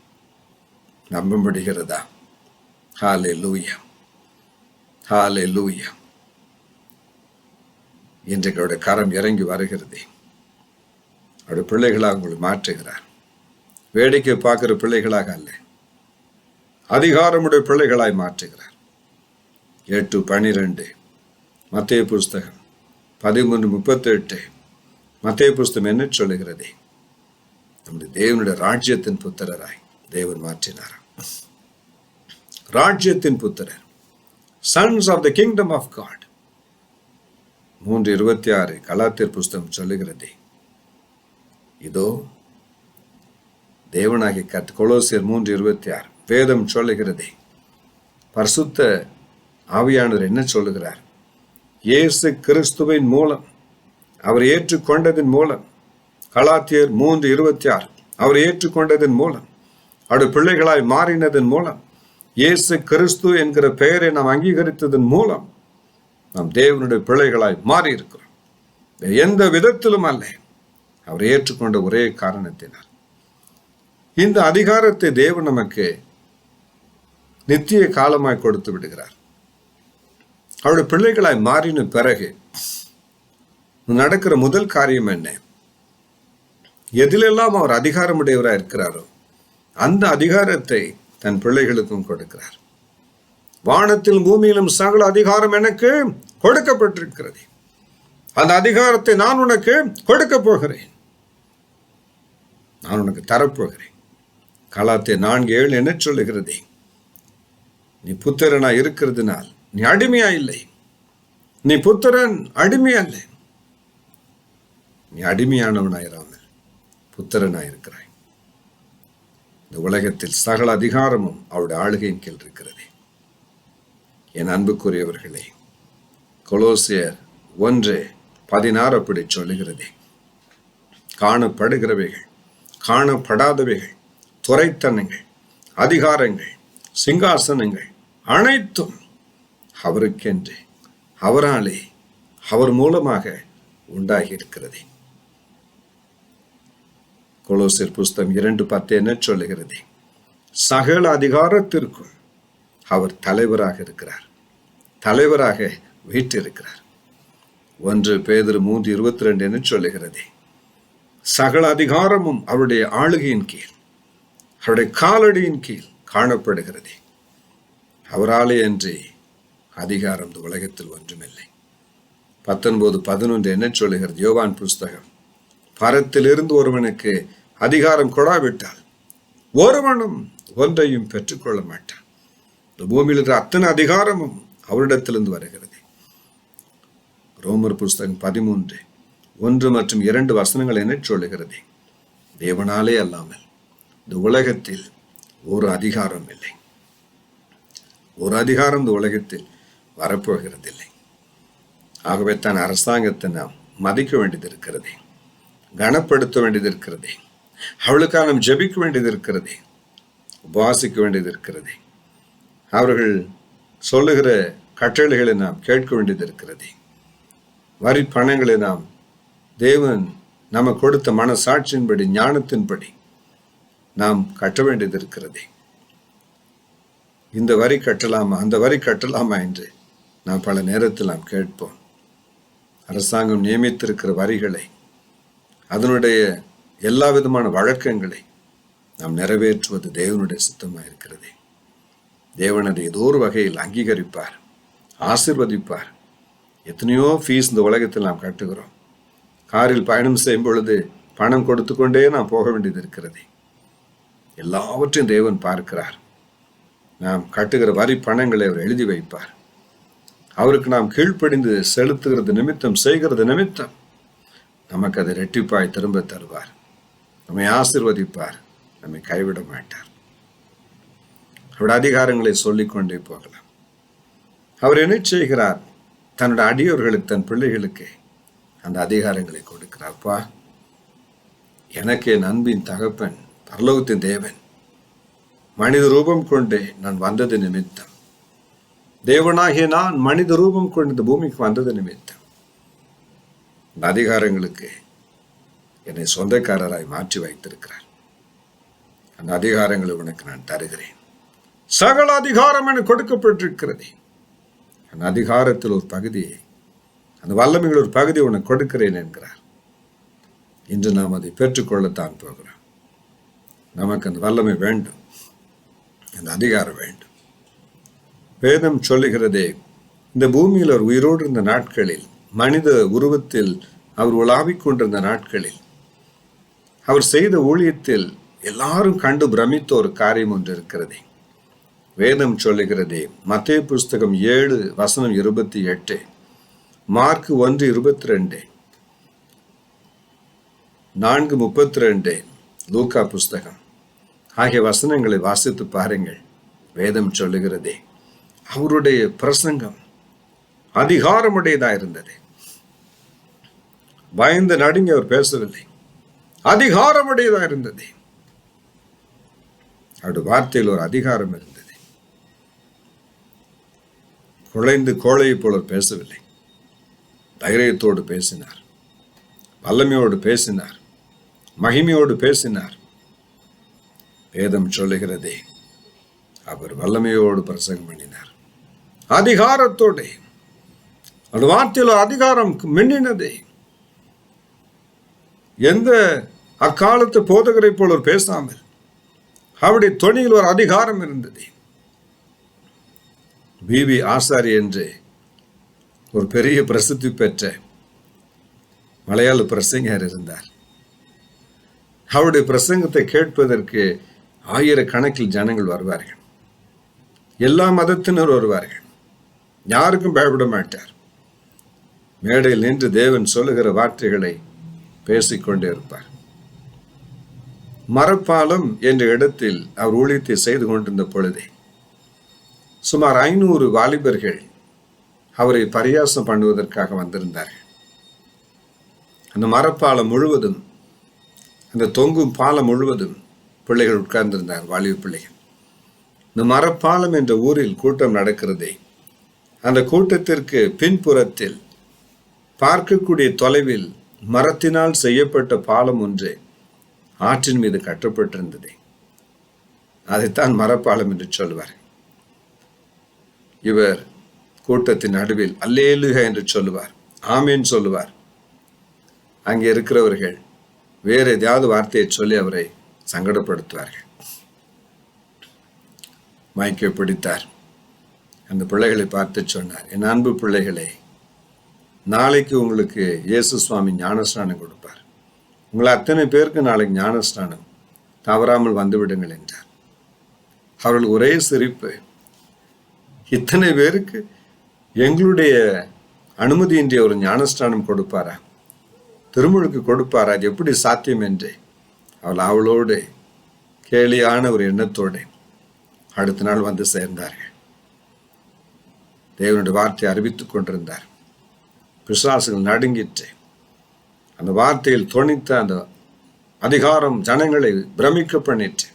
நம்ப முடிகிறதா? ஹல்லேலூயா, ஹல்லேலூயா. இன்றைக்கு அவருடைய கரம் இறங்கி வருகிறது. அவருடைய பிள்ளைகளாக உங்களை மாற்றுகிறார். வேடிக்கை பார்க்கிற பிள்ளைகளாக அல்ல, அதிகாரமுடைய பிள்ளைகளாய் மாற்றுகிறார். 8:12 மத்தேயு புஸ்தகம் 13:38 மத்தேயு புஸ்தகம் என்ன சொல்லுகிறது? நம்முடைய தேவனுடைய ராஜ்யத்தின் புத்திரராய் தேவன் மாற்றினார். ராஜ்யத்தின் புத்திரர், sons of the kingdom of God. 3:26 கலாத்தியர் புஸ்தகம் சொல்லுகிறது, இதோ தேவனாகிய கொலோசியர் 3:26 வேதம் சொல்லுகிறது, பரிசுத்த ஆவியானவர் என்ன சொல்லுகிறார்? இயேசு கிறிஸ்துவின் மூலம் அவர் ஏற்றுக்கொண்டதன் மூலம், கலாத்தியர் 3:26 அவர் ஏற்றுக்கொண்டதன் மூலம், அவருடைய பிள்ளைகளாய் மாறினதன் மூலம், இயேசு கிறிஸ்து என்கிற பெயரை நாம் அங்கீகரித்ததன் மூலம் நாம் தேவனுடைய பிள்ளைகளாய் மாறி இருக்கிறோம். எந்த விதத்திலும் அல்ல, அவர் ஏற்றுக்கொண்ட ஒரே காரணத்தினால். இந்த அதிகாரத்தை தேவன் நமக்கு நித்திய காலமாய் கொடுத்து விடுகிறார். அவருடைய பிள்ளைகளாய் மாறின பிறகு நடக்கிற முதல் காரியம் என்ன? எதிலெல்லாம் அவர் அதிகாரமுடையவராக இருக்கிறாரோ அந்த அதிகாரத்தை தன் பிள்ளைகளுக்கும் கொடுக்கிறார். வானத்திலும் பூமியிலும் சகல அதிகாரம் எனக்கு கொடுக்கப்பட்டிருக்கிறது, அந்த அதிகாரத்தை நான் உனக்கு கொடுக்க போகிறேன், நான் உனக்கு தரப்போகிறேன். கலாத்தியர் 4:7 என்ன சொல்லுகிறது? நீ புத்திரனா இருக்கிறதுனால் நீ அடிமையா இல்லை, நீ புத்திரன் அடிமை அல்ல, நீ அடிமையானவனாயிராமல் புத்திரனாயிருக்கிறாய். இந்த உலகத்தில் சகல அதிகாரமும் அவருடைய ஆளுகையின் கீழ் இருக்கிறது. என் அன்புக்குரியவர்களே, கொலோசியர் 1:16 அப்படி சொல்லுகிறது, காணப்படுகிறவைகள் காணப்படாதவைகள், துரைத்தனங்கள், அதிகாரங்கள், சிங்காசனங்கள் அனைத்தும் அவருக்கென்று, அவராலே, அவர் மூலமாக உண்டாகி இருக்கிறது. கொலோசியர் புஸ்தகம் 2:10 என்ன சொல்லுகிறது? சகல அதிகாரத்திற்கும் அவர் தலைவராக இருக்கிறார், தலைவராக வீற்றிருக்கிறார். 1 பேதுரு 3:22 என்ன சொல்லுகிறது? சகல அதிகாரமும் அவருடைய ஆளுகையின் கீழ், அவருடைய காலடியின் கீழ் காணப்படுகிறது. அவராலே அன்றி அதிகாரம் இந்த உலகத்தில் ஒன்றுமில்லை. 19:11 என்ன சொல்லுகிறது? யோவான் புஸ்தகம், பரத்திலிருந்து ஒருவனுக்கு அதிகாரம் கொடாவிட்டால் ஒருவனும் ஒன்றையும் பெற்றுக்கொள்ள மாட்டான். இந்த பூமியில் இருக்கிற அத்தனை அதிகாரமும் அவரிடத்திலிருந்து வருகிறது. ரோமர் புஸ்தகம் 13:1 மற்றும் 2 வசனங்கள் என்ன சொல்லுகிறது? தேவனாலே அல்லாமல் இந்த உலகத்தில் ஒரு அதிகாரம் இல்லை, ஒரு அதிகாரம் இந்த உலகத்தில் வரப்போகிறதில்லை. ஆகவே தான் அரசாங்கத்தை நாம் மதிக்க வேண்டியது இருக்கிறது, கனப்படுத்த வேண்டியது இருக்கிறது, அவளுக்காக நாம் ஜெபிக்க வேண்டியது இருக்கிறது, உபவாசிக்க வேண்டியது இருக்கிறது, அவர்கள் சொல்லுகிற கட்டளைகளை நாம் கேட்க வேண்டியது இருக்கிறது, வரி பணங்களை நாம் தேவன் நமக்கு கொடுத்த மனசாட்சியின்படி, ஞானத்தின்படி நாம் கட்ட வேண்டியது இருக்கிறது. இந்த வரி கட்டலாமா, அந்த வரி கட்டலாமா என்று நாம் பல நேரத்தில் நாம் கேட்போம். அரசாங்கம் நியமித்திருக்கிற வரிகளை, அதனுடைய எல்லா விதமான வழக்கங்களை நாம் நிறைவேற்றுவது தேவனுடைய சித்தமாக இருக்கிறது. தேவன் அதை ஏதோ ஒரு வகையில் அங்கீகரிப்பார், ஆசீர்வதிப்பார். எத்தனையோ ஃபீஸ் இந்த உலகத்தில் நாம் கட்டுகிறோம். காரில் பயணம் செய்யும் பொழுது பணம் கொடுத்து கொண்டே நாம் போக வேண்டியது இருக்கிறது. எல்லாவற்றையும் தேவன் பார்க்கிறார். நாம் கட்டுகிற வரி பணங்களை அவர் எழுதி வைப்பார். அவருக்கு நாம் கீழ்ப்படிந்து செலுத்துகிறது நிமித்தம், செய்கிறது நிமித்தம் நமக்கு அதை ரெட்டிப்பாய் திரும்ப தருவார். நம்மை ஆசீர்வதிப்பார், நம்மை கைவிட மாட்டார். அவருடைய அதிகாரங்களை சொல்லிக்கொண்டே போகலாம். அவர் என்ன செய்கிறார்? தன்னுடைய அடியோர்களுக்கு, தன் பிள்ளைகளுக்கு அந்த அதிகாரங்களை கொடுக்கிறார்ப்பா. எனக்கு என் அன்பின் தகப்பன் பரலோகத்தின் தேவன் மனித ரூபம் கொண்டு நான் வந்தது நிமித்தம், தேவனாகிய நான் மனித ரூபம் கொண்டு இந்த பூமிக்கு வந்தது நிமித்தம் இந்த அதிகாரங்களுக்கு என்னை சொந்தக்காரராய் மாற்றி வைத்திருக்கிறார். அந்த அதிகாரங்களை உனக்கு நான் தருகிறேன். சகல அதிகாரம் எனக்கு கொடுக்கப்பட்டிருக்கிறது. அந்த அதிகாரத்தில் ஒரு பகுதியை, அந்த வல்லமைகள் ஒரு பகுதியை உனக்கு கொடுக்கிறேன் என்கிறார். இன்று நாம் அதை பெற்றுக்கொள்ளத்தான் போகிறோம். நமக்கு அந்த வல்லமை வேண்டும், அந்த அதிகாரம் வேண்டும். வேதம் சொல்லுகிறதே, இந்த பூமியில் அவர் உயிரோடு இருந்த நாட்களில், மனித உருவத்தில் அவர் உலாவிக் கொண்டிருந்த நாட்களில், அவர் செய்த ஊழியத்தில் எல்லாரும் கண்டு பிரமித்த ஒரு காரியம் ஒன்று இருக்கிறது. வேதம் சொல்லுகிறதே, மத்தேயு புஸ்தகம் 7:28, மார்க் 1:22, 4:32, லூக்கா புஸ்தகம் ஆகிய வசனங்களை வாசித்து பாருங்கள். வேதம் சொல்லுகிறதே, அவருடைய பிரசங்கம் அதிகாரமுடையதா இருந்தது. பயந்து நடுங்கி அவர் பேசவில்லை, அதிகாரமுடையதா இருந்தது. அவருடைய வார்த்தையில் ஒரு அதிகாரம் இருந்தது. குழைந்து கோழையை போல பேசவில்லை, தைரியத்தோடு பேசினார், வல்லமையோடு பேசினார், மகிமையோடு பேசினார். வேதம் சொல்லுகிறதே, அவர் வல்லமையோடு பிரசங்கம் பண்ணினார், அதிகாரத்தோடு. அந்த வார்த்தையில் அதிகாரம் மின்னினதே. எந்த அக்காலத்து போதகரை போல பேசாமல் அவருடைய தொனியில் ஒரு அதிகாரம் இருந்தது. பிபி ஆசாரி என்று ஒரு பெரிய பிரசித்தி பெற்ற மலையாள பிரசங்கர் இருந்தார். அவருடைய பிரசங்கத்தை கேட்பதற்கு ஆயிரக்கணக்கில் ஜனங்கள் வருவார்கள். எல்லா மதத்தினர் வருவார்கள். யாருக்கும் பயப்பட மாட்டார். மேடையில் நின்று தேவன் சொல்லுகிற வார்த்தைகளை பேசிக்கொண்டே இருப்பார். மரப்பாலம் என்ற இடத்தில் அவர் ஊழியத்தை செய்து கொண்டிருந்த பொழுதே சுமார் 500 வாலிபர்கள் அவரை பரியாசம் பண்ணுவதற்காக வந்திருந்தார்கள். அந்த மரப்பாலம் முழுவதும், அந்த தொங்கும் பாலம் முழுவதும் பிள்ளைகள் உட்கார்ந்திருந்தார், வாலிப பிள்ளைகள். இந்த மரப்பாலம் என்ற ஊரில் கூட்டம் நடக்கிறதே. அந்த கூட்டத்திற்கு பின்புறத்தில் பார்க்கக்கூடிய தொலைவில் மரத்தினால் செய்யப்பட்ட பாலம் ஒன்று ஆற்றின் மீது கட்டப்பட்டிருந்தது. அதைத்தான் மரப்பாலம் என்று சொல்வார். இவர் கூட்டத்தின் நடுவில் அல்லேலூயா என்று சொல்லுவார், ஆமேன் சொல்லுவார். அங்கே இருக்கிறவர்கள் வேறு ஏதாவது வார்த்தையை சொல்லி அவரை சங்கடப்படுத்துவார்கள். மைக்கை பிடித்தார். அந்த பிள்ளைகளை பார்த்து சொன்னார், என் அன்பு பிள்ளைகளே, நாளைக்கு உங்களுக்கு இயேசு சுவாமி ஞானஸ்நானம் கொடுப்பார். உங்களை அத்தனை பேருக்கு நாளைக்கு ஞானஸ்நானம், தவறாமல் வந்துவிடுங்கள் என்றார். அவர்கள் ஒரே சிரிப்பு. இத்தனை பேருக்கு எங்களுடைய அனுமதியின்றி ஒரு ஞானஸ்நானம் கொடுப்பாரா, திருமுழுக்கு கொடுப்பாரா, அது எப்படி சாத்தியம் என்று அவளோடு கேலியான ஒரு எண்ணத்தோடு அடுத்த நாள் வந்து சேர்ந்தார்கள். தேவனுடைய வார்த்தையை அறிவித்துக் கொண்டிருந்தார். பிசாசுகள் நடுங்கிற்று. அந்த வார்த்தையில் தொனித்த அந்த அதிகாரம் ஜனங்களை பிரமிக்க பண்ணிற்று.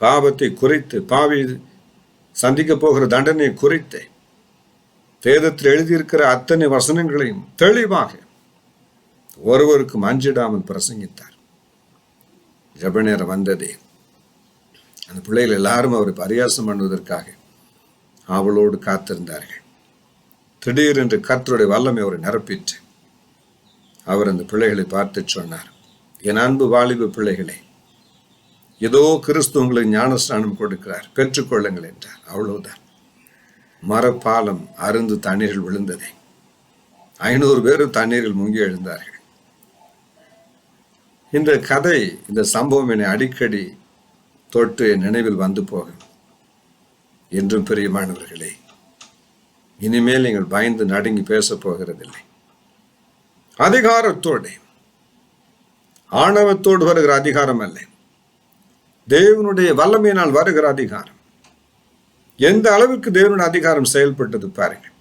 பாவத்தை குறைத்து, பாவி சந்திக்க போகிற தண்டனை குறித்து வேதத்தில் எழுதியிருக்கிற அத்தனை வசனங்களையும் தெளிவாக ஒருவருக்கும் அஞ்சிடாமல் பிரசங்கித்தார். ஜெப நேரம் வந்ததே. அந்த பிள்ளைகள் எல்லாரும் அவரை பரியாசம் பண்ணுவதற்காக அவளோடு காத்திருந்தார்கள். திடீரென்று கர்த்தருடைய வல்லமை அவரை நிரப்பிற்று. அவர் அந்த பிள்ளைகளை பார்த்து சொன்னார், என் அன்பு வாலிப பிள்ளைகளே, ஏதோ கிறிஸ்து உங்களுக்கு ஞானஸ்நானம் கொடுக்கிறார், பெற்றுக்கொள்ளுங்கள் என்றார். அவ்வளவுதான். மரப்பாலம் அருந்து தண்ணீரில் விழுந்ததே. 500 பேரும் தண்ணீரில் முங்கி எழுந்தார்கள். இந்த கதை, இந்த சம்பவம் என்னை அடிக்கடி தொட்டு என் நினைவில் வந்து போகும். என்றும் பிரியமானவர்களே, இனிமேல் நீங்கள் பயந்து நடுங்கி பேச போகிறதில்லை. அதிகாரத்தோடு, ஆணவத்தோடு வருகிற அதிகாரம் அல்ல, தேவனுடைய வல்லமையினால் வருகிற அதிகாரம். எந்த அளவுக்கு தேவனுடைய அதிகாரம் செயல்பட்டது பாருங்கள்.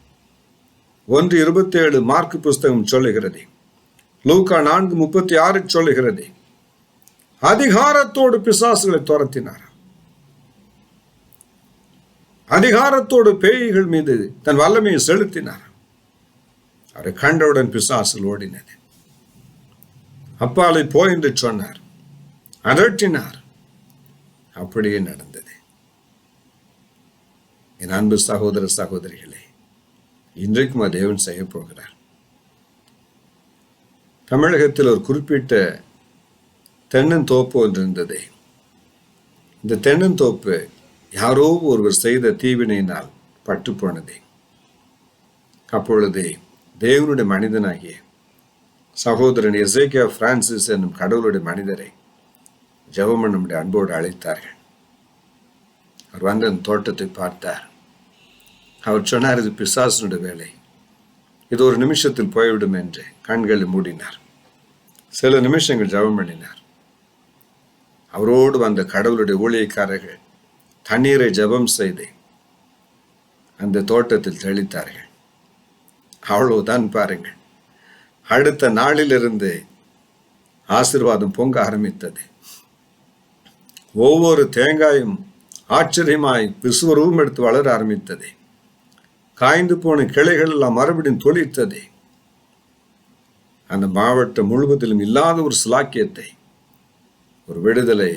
1:27 மார்க்கு புஸ்தகம் சொல்லுகிறது, லூக்கா 4:36 சொல்லுகிறது, அதிகாரத்தோடு பிசாசுகளை துரத்தினார். அதிகாரத்தோடு பேய்கள் மீது தன் வல்லமையை செலுத்தினார். அவரை கண்டவுடன் பிசாசுகள் ஓடினது. அப்பாலை போ என்று சொன்னார், அதட்டினார். அப்படியே நடந்தது. என் அன்பு சகோதர சகோதரிகளே, இன்றைக்கும் தேவன் செய்ய போகிறார். தமிழகத்தில் ஒரு குறிப்பிட்ட தென்னந்தோப்பு ஒன்று இருந்தது. இந்த தென்னந்தோப்பு யாரோ ஒருவர் செய்த தீவினையினால் பட்டு போனது. அப்பொழுது தேவனுடைய மனிதனாகிய சகோதரன் எசேக்கியா பிரான்சிஸ் என்னும் கடவுளுடைய மனிதரை ஜெபம் நம்முடைய அன்போடு அழைத்தார்கள். அவர் வந்து அந்த தோட்டத்தை பார்த்தார். அவர் சொன்னார், இது பிசாசனுடைய வேலை, இது ஒரு நிமிஷத்தில் போய்விடும் என்று கண்களை மூடினார். சில நிமிஷங்கள் ஜெபம் பண்ணினார். அவரோடு வந்த கடவுளுடைய ஊழியக்காரர்கள் தண்ணீரை ஜெபம் செய்து அந்த தோட்டத்தில் தெளித்தார்கள். அவ்வளவுதான் பாருங்கள். அடுத்த நாளிலிருந்து ஆசீர்வாதம் பொங்க ஆரம்பித்தது. ஒவ்வொரு தேங்காயும் ஆச்சரியமாய் விசுவரூபம் எடுத்து வளர ஆரம்பித்தது. காய்ந்து போன கிளைகள் எல்லாம் மறுபடியும் தொழித்தது. அந்த மாவட்டம் முழுவதிலும் இல்லாத ஒரு சிலாக்கியத்தை, ஒரு விடுதலை,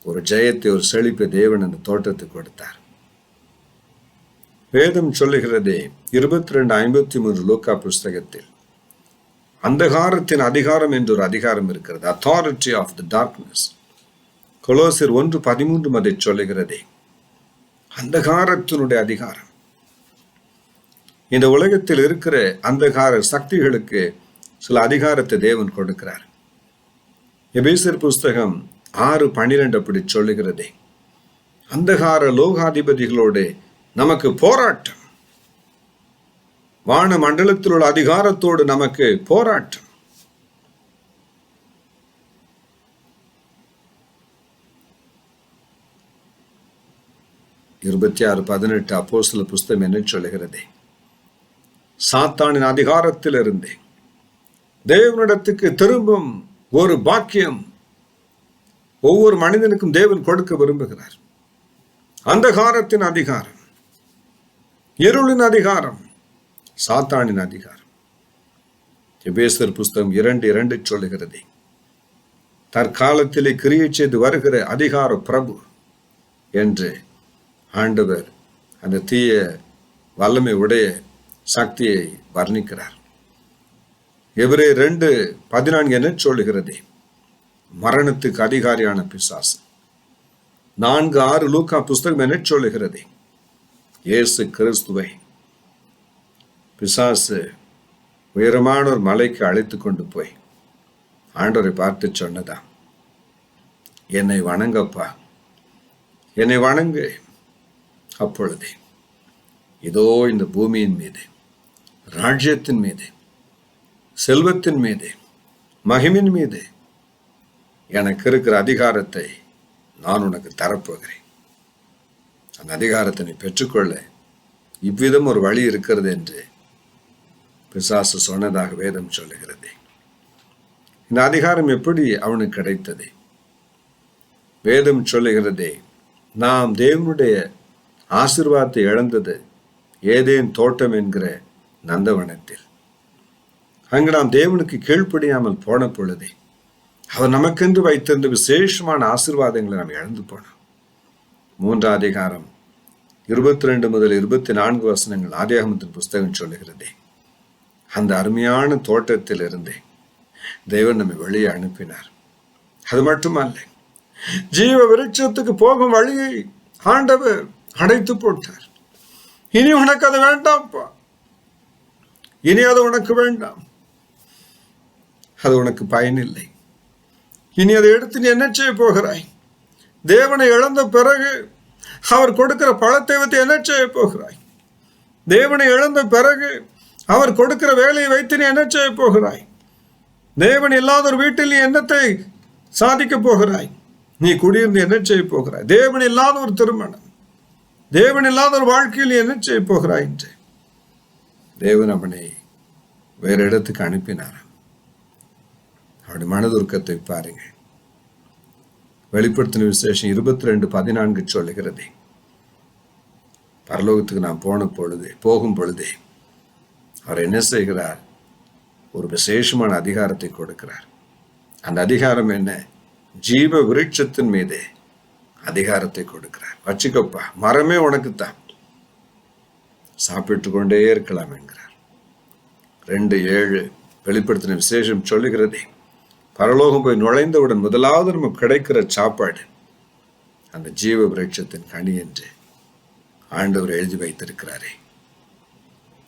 ஒரு ஜெயத்தை, ஒரு செழிப்பை தேவன் அந்த தோட்டத்துக்கு கொடுத்தார். வேதம் சொல்லுகிறதே 22:53 லூக்கா புஸ்தகத்தில், அந்தகாரத்தின் அதிகாரம் என்று ஒரு அதிகாரம் இருக்கிறது, அத்தாரிட்டி ஆஃப் தி டார்க்னஸ். கொலோசியர் 1:13 அதை சொல்லுகிறதே, அந்தகாரத்தினுடைய அதிகாரம். இந்த உலகத்தில் இருக்கிற அந்தகார சக்திகளுக்கு சில அதிகாரத்தை தேவன் கொடுக்கிறார். எபேசியர் புஸ்தகம் 6:12 அப்படி சொல்லுகிறதே, அந்தகார லோகாதிபதிகளோடு நமக்கு போராட்டம், வான மண்டலத்தில் உள்ள அதிகாரத்தோடு நமக்கு போராட்டம். இருபத்தி 6:18 அப்போஸ்தலர் புஸ்தகம் என்ன சொல்லுகிறதே, சாத்தானின் அதிகாரத்தில் இருந்து தேவனிடத்துக்கு திரும்பும் ஒரு பாக்கியம் ஒவ்வொரு மனிதனுக்கும் தேவன் கொடுக்க விரும்புகிறார். அந்தகாரத்தின் அதிகாரம், இருளின் அதிகாரம், சாத்தானின் அதிகாரம். எபேசியர் புஸ்தகம் 2:2 சொல்லுகிறது, தற்காலத்திலே கிரியை செய்து வருகிற அதிகார பிரபு என்று ஆண்டவர் அந்த தீய வல்லமை உடைய சக்தியை வர்ணிக்கிறார். எபிரேயர் 2:14 என்ன சொல்லுகிறது, மரணத்துக்கு அதிகாரியான பிசாசு. 4:6 லூக்கா புஸ்தகம் என்ன சொல்லுகிறது, இயேசு கிறிஸ்துவை பிசாசு உயரமான ஒரு மலைக்கு அழைத்து கொண்டு போய் ஆண்டவரை பார்த்து சொன்னதா, என்னை வணங்கப்பா, என்னை வணங்கு. அப்பொழுது இதோ இந்த பூமியின் மீது, ராஜ்யத்தின் மீது, செல்வத்தின் மீது, மகிமின் மீது எனக்கு இருக்கிற அதிகாரத்தை நான் உனக்கு தரப்போகிறேன். அந்த அதிகாரத்தை நீ பெற்றுக்கொள்ள இவ்விதம் ஒரு வழி இருக்கிறது என்று பிசாசு சொன்னதாக வேதம் சொல்லுகிறது. இந்த அதிகாரம் எப்படி அவனுக்கு கிடைத்தது? வேதம் சொல்லுகிறதே, நாம் தேவனுடைய ஆசீர்வாதத்தை இழந்தது ஏதேன் தோட்டம் என்கிற நந்தவனத்தில். அங்கு நாம் தேவனுக்கு கீழ்ப்படியாமல் போன பொழுதே அவர் நமக்கென்று வைத்திருந்த விசேஷமான ஆசீர்வாதங்களை நாம் இழந்து போனோம். 3ஆம் அதிகாரம் 22 முதல் 24 வசனங்கள் ஆதியாகமத்தின் புஸ்தகம் சொல்லுகிறதே, அந்த அருமையான தோட்டத்தில் இருந்தே தேவன் நம்மை வெளியே அனுப்பினார். அது மட்டுமல்ல, ஜீவ விருட்சத்துக்கு போகும் வழியை ஆண்டவர் அடைத்து போட்டார். இனி உனக்கு அது வேண்டாம்ப்பா, இனி அது உனக்கு வேண்டாம், அது உனக்கு பயனில்லை, இனி அதை எடுத்து நீ என்ன செய்ய போகிறாய்? தேவனை இழந்த பிறகு அவர் கொடுக்கிற பழத்தை வைத்து என்ன செய்ய போகிறாய்? தேவனை இழந்த பிறகு அவர் கொடுக்கிற வேலையை வைத்து நீ என்ன செய்ய போகிறாய்? தேவன் இல்லாத ஒரு வீட்டில் நீ என்னத்தை சாதிக்க போகிறாய்? நீ குடியிருந்து என்ன செய்ய போகிறாய்? தேவன் இல்லாத ஒரு திருமணம், தேவன் இல்லாத ஒரு வாழ்க்கையில் என்ன செய்ய போகிறாய் என்று தேவன் அவனை வேறு இடத்துக்கு அனுப்பினார். அவருடைய மனதுருக்கத்தை பாருங்க. வெளிப்படுத்தின விசேஷம் 22:14 சொல்லுகிறது, பரலோகத்துக்கு நாம் போகும் பொழுதே அவர் என்ன செய்கிறார்? ஒரு விசேஷமான அதிகாரத்தை கொடுக்கிறார். அந்த அதிகாரம் என்ன? ஜீவ விருட்சத்தின் மீது அதிகாரத்தை கொடுக்கிறார். வச்சுக்கப்பா, மரமே உனக்குத்தான், சாப்பிட்டு கொண்டே இருக்கலாம் என்கிறார். 2:7 வெளிப்படுத்தின விசேஷம் சொல்லுகிறதே, பரலோகம் போய் நுழைந்தவுடன் முதலாவது நமக்கு கிடைக்கிற சாப்பாடு அந்த ஜீவ விருட்சத்தின் கனி என்று ஆண்டவர் எழுதி வைத்திருக்கிறாரே.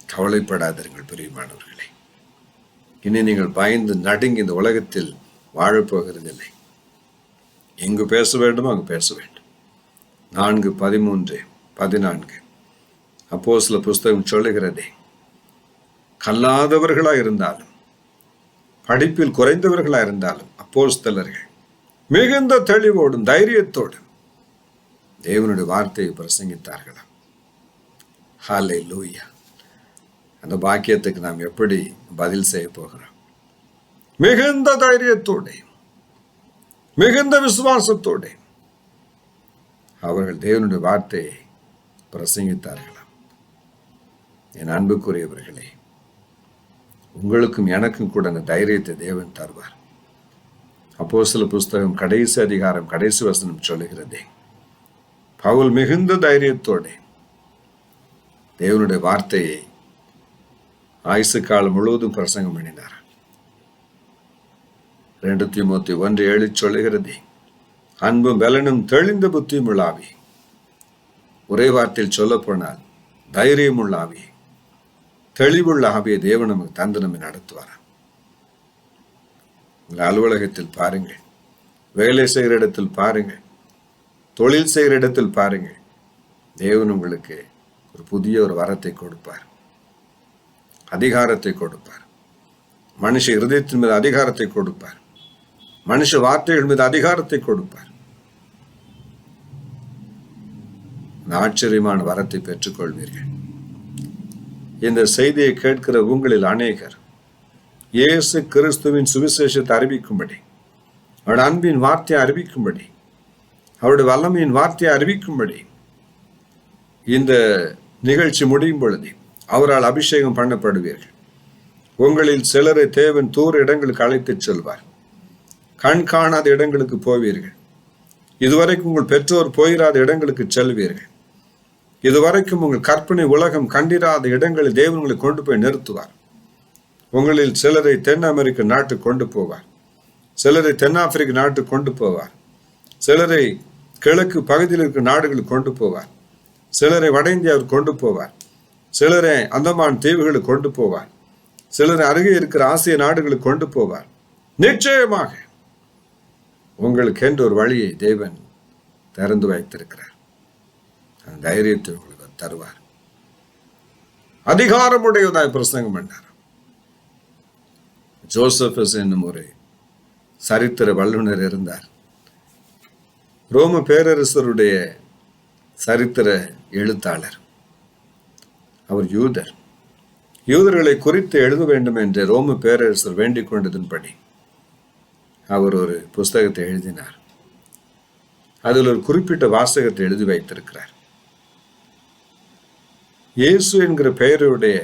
கவலைப்படாதீர்கள் பிரியமானவர்களே. இனி நீங்கள் பயந்து நடுங்கி இந்த உலகத்தில் வாழப்போகிறதில்லை. எங்கு பேச வேண்டுமோ அங்கு பேச வேண்டும். 4:13-14 அப்போஸ்தலர் புஸ்தகம் சொல்லுகிறதே, கல்லாதவர்களாக இருந்தாலும் படிப்பில் குறைந்தவர்களாக இருந்தாலும் அப்போஸ்தலர்கள் மிகுந்த தெளிவோடும் தைரியத்தோடும் தேவனுடைய வார்த்தையை பிரசங்கித்தார்களாம். ஹல்லேலூயா. அந்த பாக்கியத்துக்கு நாம் எப்படி பதில் செய்ய போகிறோம்? மிகுந்த தைரியத்தோட, மிகுந்த விசுவாசத்தோட அவர்கள் தேவனுடைய வார்த்தையை பிரசங்கித்தார்களாம். என் அன்புக்குரியவர்களே, உங்களுக்கும் எனக்கும் கூட அந்த தைரியத்தை தேவன் தருவார். அப்போஸ்தலர் புஸ்தகம் கடைசி அதிகாரம் கடைசி வசனம் சொல்லுகிறதே, பவுல் மிகுந்த தைரியத்தோட தேவனுடைய வார்த்தையை ஆயுசு காலம் முழுவதும் பிரசங்கம் பண்ணினார். 2 தீமோத்தேயு 1:7 சொல்லுகிறதே, அன்பும் பலனும் தெளிந்த புத்தியும் உள்ள ஆவி. ஒரே வார்த்தையில் சொல்ல போனால் தைரியம் உள்ள ஆவி, தெளிவுள்ள ஆவியை தேவன் நமக்கு தந்து நம்மை நடத்துவார். உங்கள் அலுவலகத்தில் பாருங்கள், வேலை செய்கிற இடத்தில் பாருங்கள், தொழில் செய்கிற இடத்தில் பாருங்கள், தேவன் உங்களுக்கு ஒரு புதிய ஒரு வரத்தை கொடுப்பார், அதிகாரத்தை கொடுப்பார். மனுஷ இருதயத்தின் மீது அதிகாரத்தை கொடுப்பார், மனுஷ வார்த்தைகள் மீது அதிகாரத்தை கொடுப்பார். ஆச்சரியமான வரத்தை பெற்றுக்கொள்வீர்கள். இந்த செய்தியை கேட்கிற உங்களில் அநேகர் இயேசு கிறிஸ்துவின் சுவிசேஷத்தை அறிவிக்கும்படி, அவருடைய அன்பின் வார்த்தையை அறிவிக்கும்படி, அவருடைய வல்லமையின் வார்த்தையை அறிவிக்கும்படி இந்த நிகழ்ச்சி முடியும் பொழுது அவரால் அபிஷேகம் பண்ணப்படுவீர்கள். உங்களில் சிலரை தேவன் தூர இடங்களுக்கு அழைத்துச் செல்வார். கண் காணாத இடங்களுக்கு போவீர்கள். இதுவரைக்கும் உங்கள் பெற்றோர் போயிராத இடங்களுக்கு செல்வீர்கள். இதுவரைக்கும் உங்கள் கற்பனை உலகம் கண்டிராத இடங்களில் தேவன் உங்களை கொண்டு போய் நிறுத்துவார். உங்களில் சிலரை தென் அமெரிக்க நாட்டுக்கு கொண்டு போவார், சிலரை தென்னாப்பிரிக்க நாட்டுக்கு கொண்டு போவார், சிலரை கிழக்கு பகுதியில் இருக்கிற நாடுகளுக்கு கொண்டு போவார், சிலரை வட இந்தியாவுக்கு கொண்டு போவார், சிலரை அந்தமான் தீவுகளுக்கு கொண்டு போவார், சிலரை அருகே இருக்கிற ஆசிய நாடுகளுக்கு கொண்டு போவார். நிச்சயமாக உங்களுக்கு என்று ஒரு வழியை தேவன் திறந்து வைத்திருக்கிறார். அந்த தைரியத்தை உங்களுக்கு தருவார். அதிகாரமுடையதாய் பிரசங்கம் பண்ணார். ஜோசபஸ் என்னும் ஒரு சரித்திர வல்லுநர் இருந்தார். ரோம பேரரசருடைய சரித்திர எழுத்தாளர். அவர் யூதர். யூதர்களை குறித்து எழுத வேண்டும் என்று ரோம பேரரசர் வேண்டிக் கொண்டதன்படி அவர் ஒரு புஸ்தகத்தை எழுதினார். அதில் ஒரு குறிப்பிட்ட வாசகத்தை எழுதி வைத்திருக்கிறார். இயேசு என்கிற பெயருடைய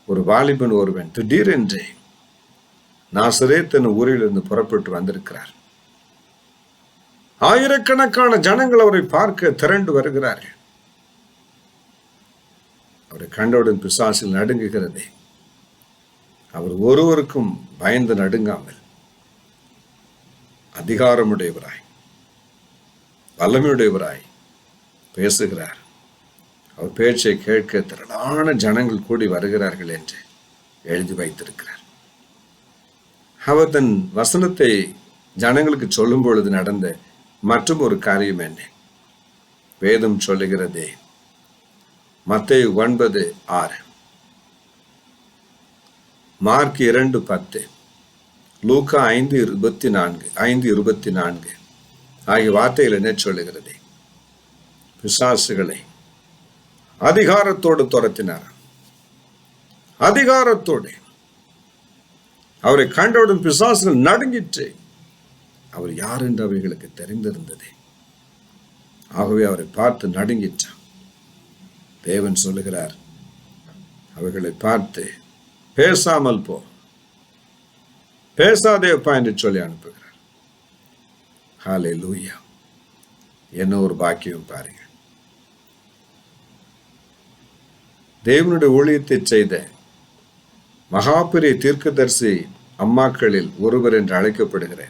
ஒரு வாலிபன் ஒருவன் திடீரென்று நாசரேத் என்னும் ஊரிலிருந்து புறப்பட்டு வந்திருக்கிறார். ஆயிரக்கணக்கான ஜனங்கள் அவரை பார்க்க திரண்டு வருகிறார்கள். அவரை கண்டவுடன் பிசாசில் நடுங்குகிறதே. அவர் ஒருவருக்கும் பயந்து நடுங்காமல் அதிகாரமுடையவராய் வல்லமையுடையவராய் பேசுகிறார். அவர் பேச்சை கேட்க திரளான ஜனங்கள் கூடி வருகிறார்கள் என்று எழுதி வைத்திருக்கிறார். அவர் தன் வசனத்தை ஜனங்களுக்கு சொல்லும் பொழுது நடந்த மற்றும் ஒரு காரியம் என்ன? வேதம் சொல்லுகிறதே. மத்தேயு 9:6, மார்க் 2:10, லூக்கா 5:24 ஆகிய வார்த்தைகள் என்ன சொல்லுகிறது? பிசாசுகளை அதிகாரத்தோடு துரத்தினார். அதிகாரத்தோடு அவரை கண்டவுடன் பிசாசுகள் நடுங்கிற்று. அவர் யார் என்று அவைகளுக்கு தெரிந்திருந்தது. ஆகவே அவரை பார்த்து நடுங்கிற்றான். தேவன் சொல்லுகிறார், அவைகளை பார்த்து பேசாமல் போ, பேசாதேப்பா என்று சொல்லி அனுப்புகிறார். ஹல்லேலூயா! என்ன ஒரு பாக்கியம் பாருங்க. தேவனுடைய ஊழியத்தை செய்த மகாபெரிய தீர்க்கதரிசி அம்மாக்களில் ஒருவர் என்று அழைக்கப்படுகிற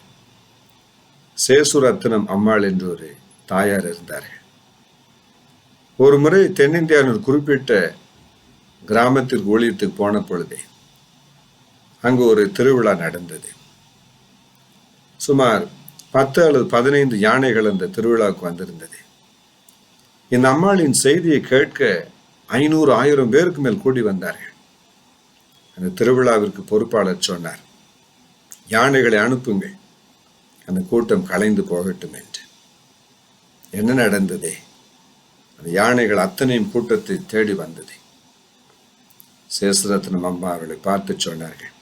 சேசுரத்னம் அம்மாள் என்று ஒரு தாயார் இருந்தார்கள். ஒரு முறை தென்னிந்தியாவின் குறிப்பிட்ட கிராமத்திற்கு ஊழியத்துக்கு போன பொழுதே அங்கு ஒரு திருவிழா நடந்தது. சுமார் 10 அல்லது 15 யானைகள் அந்த திருவிழாவுக்கு வந்திருந்தது. இந்த அம்மாளின் செய்தியை கேட்க 500-1000 பேருக்கு மேல் கூடி வந்தார்கள். அந்த திருவிழாவிற்கு பொறுப்பாளர் சொன்னார், யானைகளை அனுப்புங்கள், அந்த கூட்டம் கலைந்து போகட்டும் என்று. என்ன நடந்ததே? அந்த யானைகள் அத்தனையும் கூட்டத்தை தேடி வந்தது. சேசுரத்னம் அம்மா அவர்களை பார்த்து சொன்னார்கள்,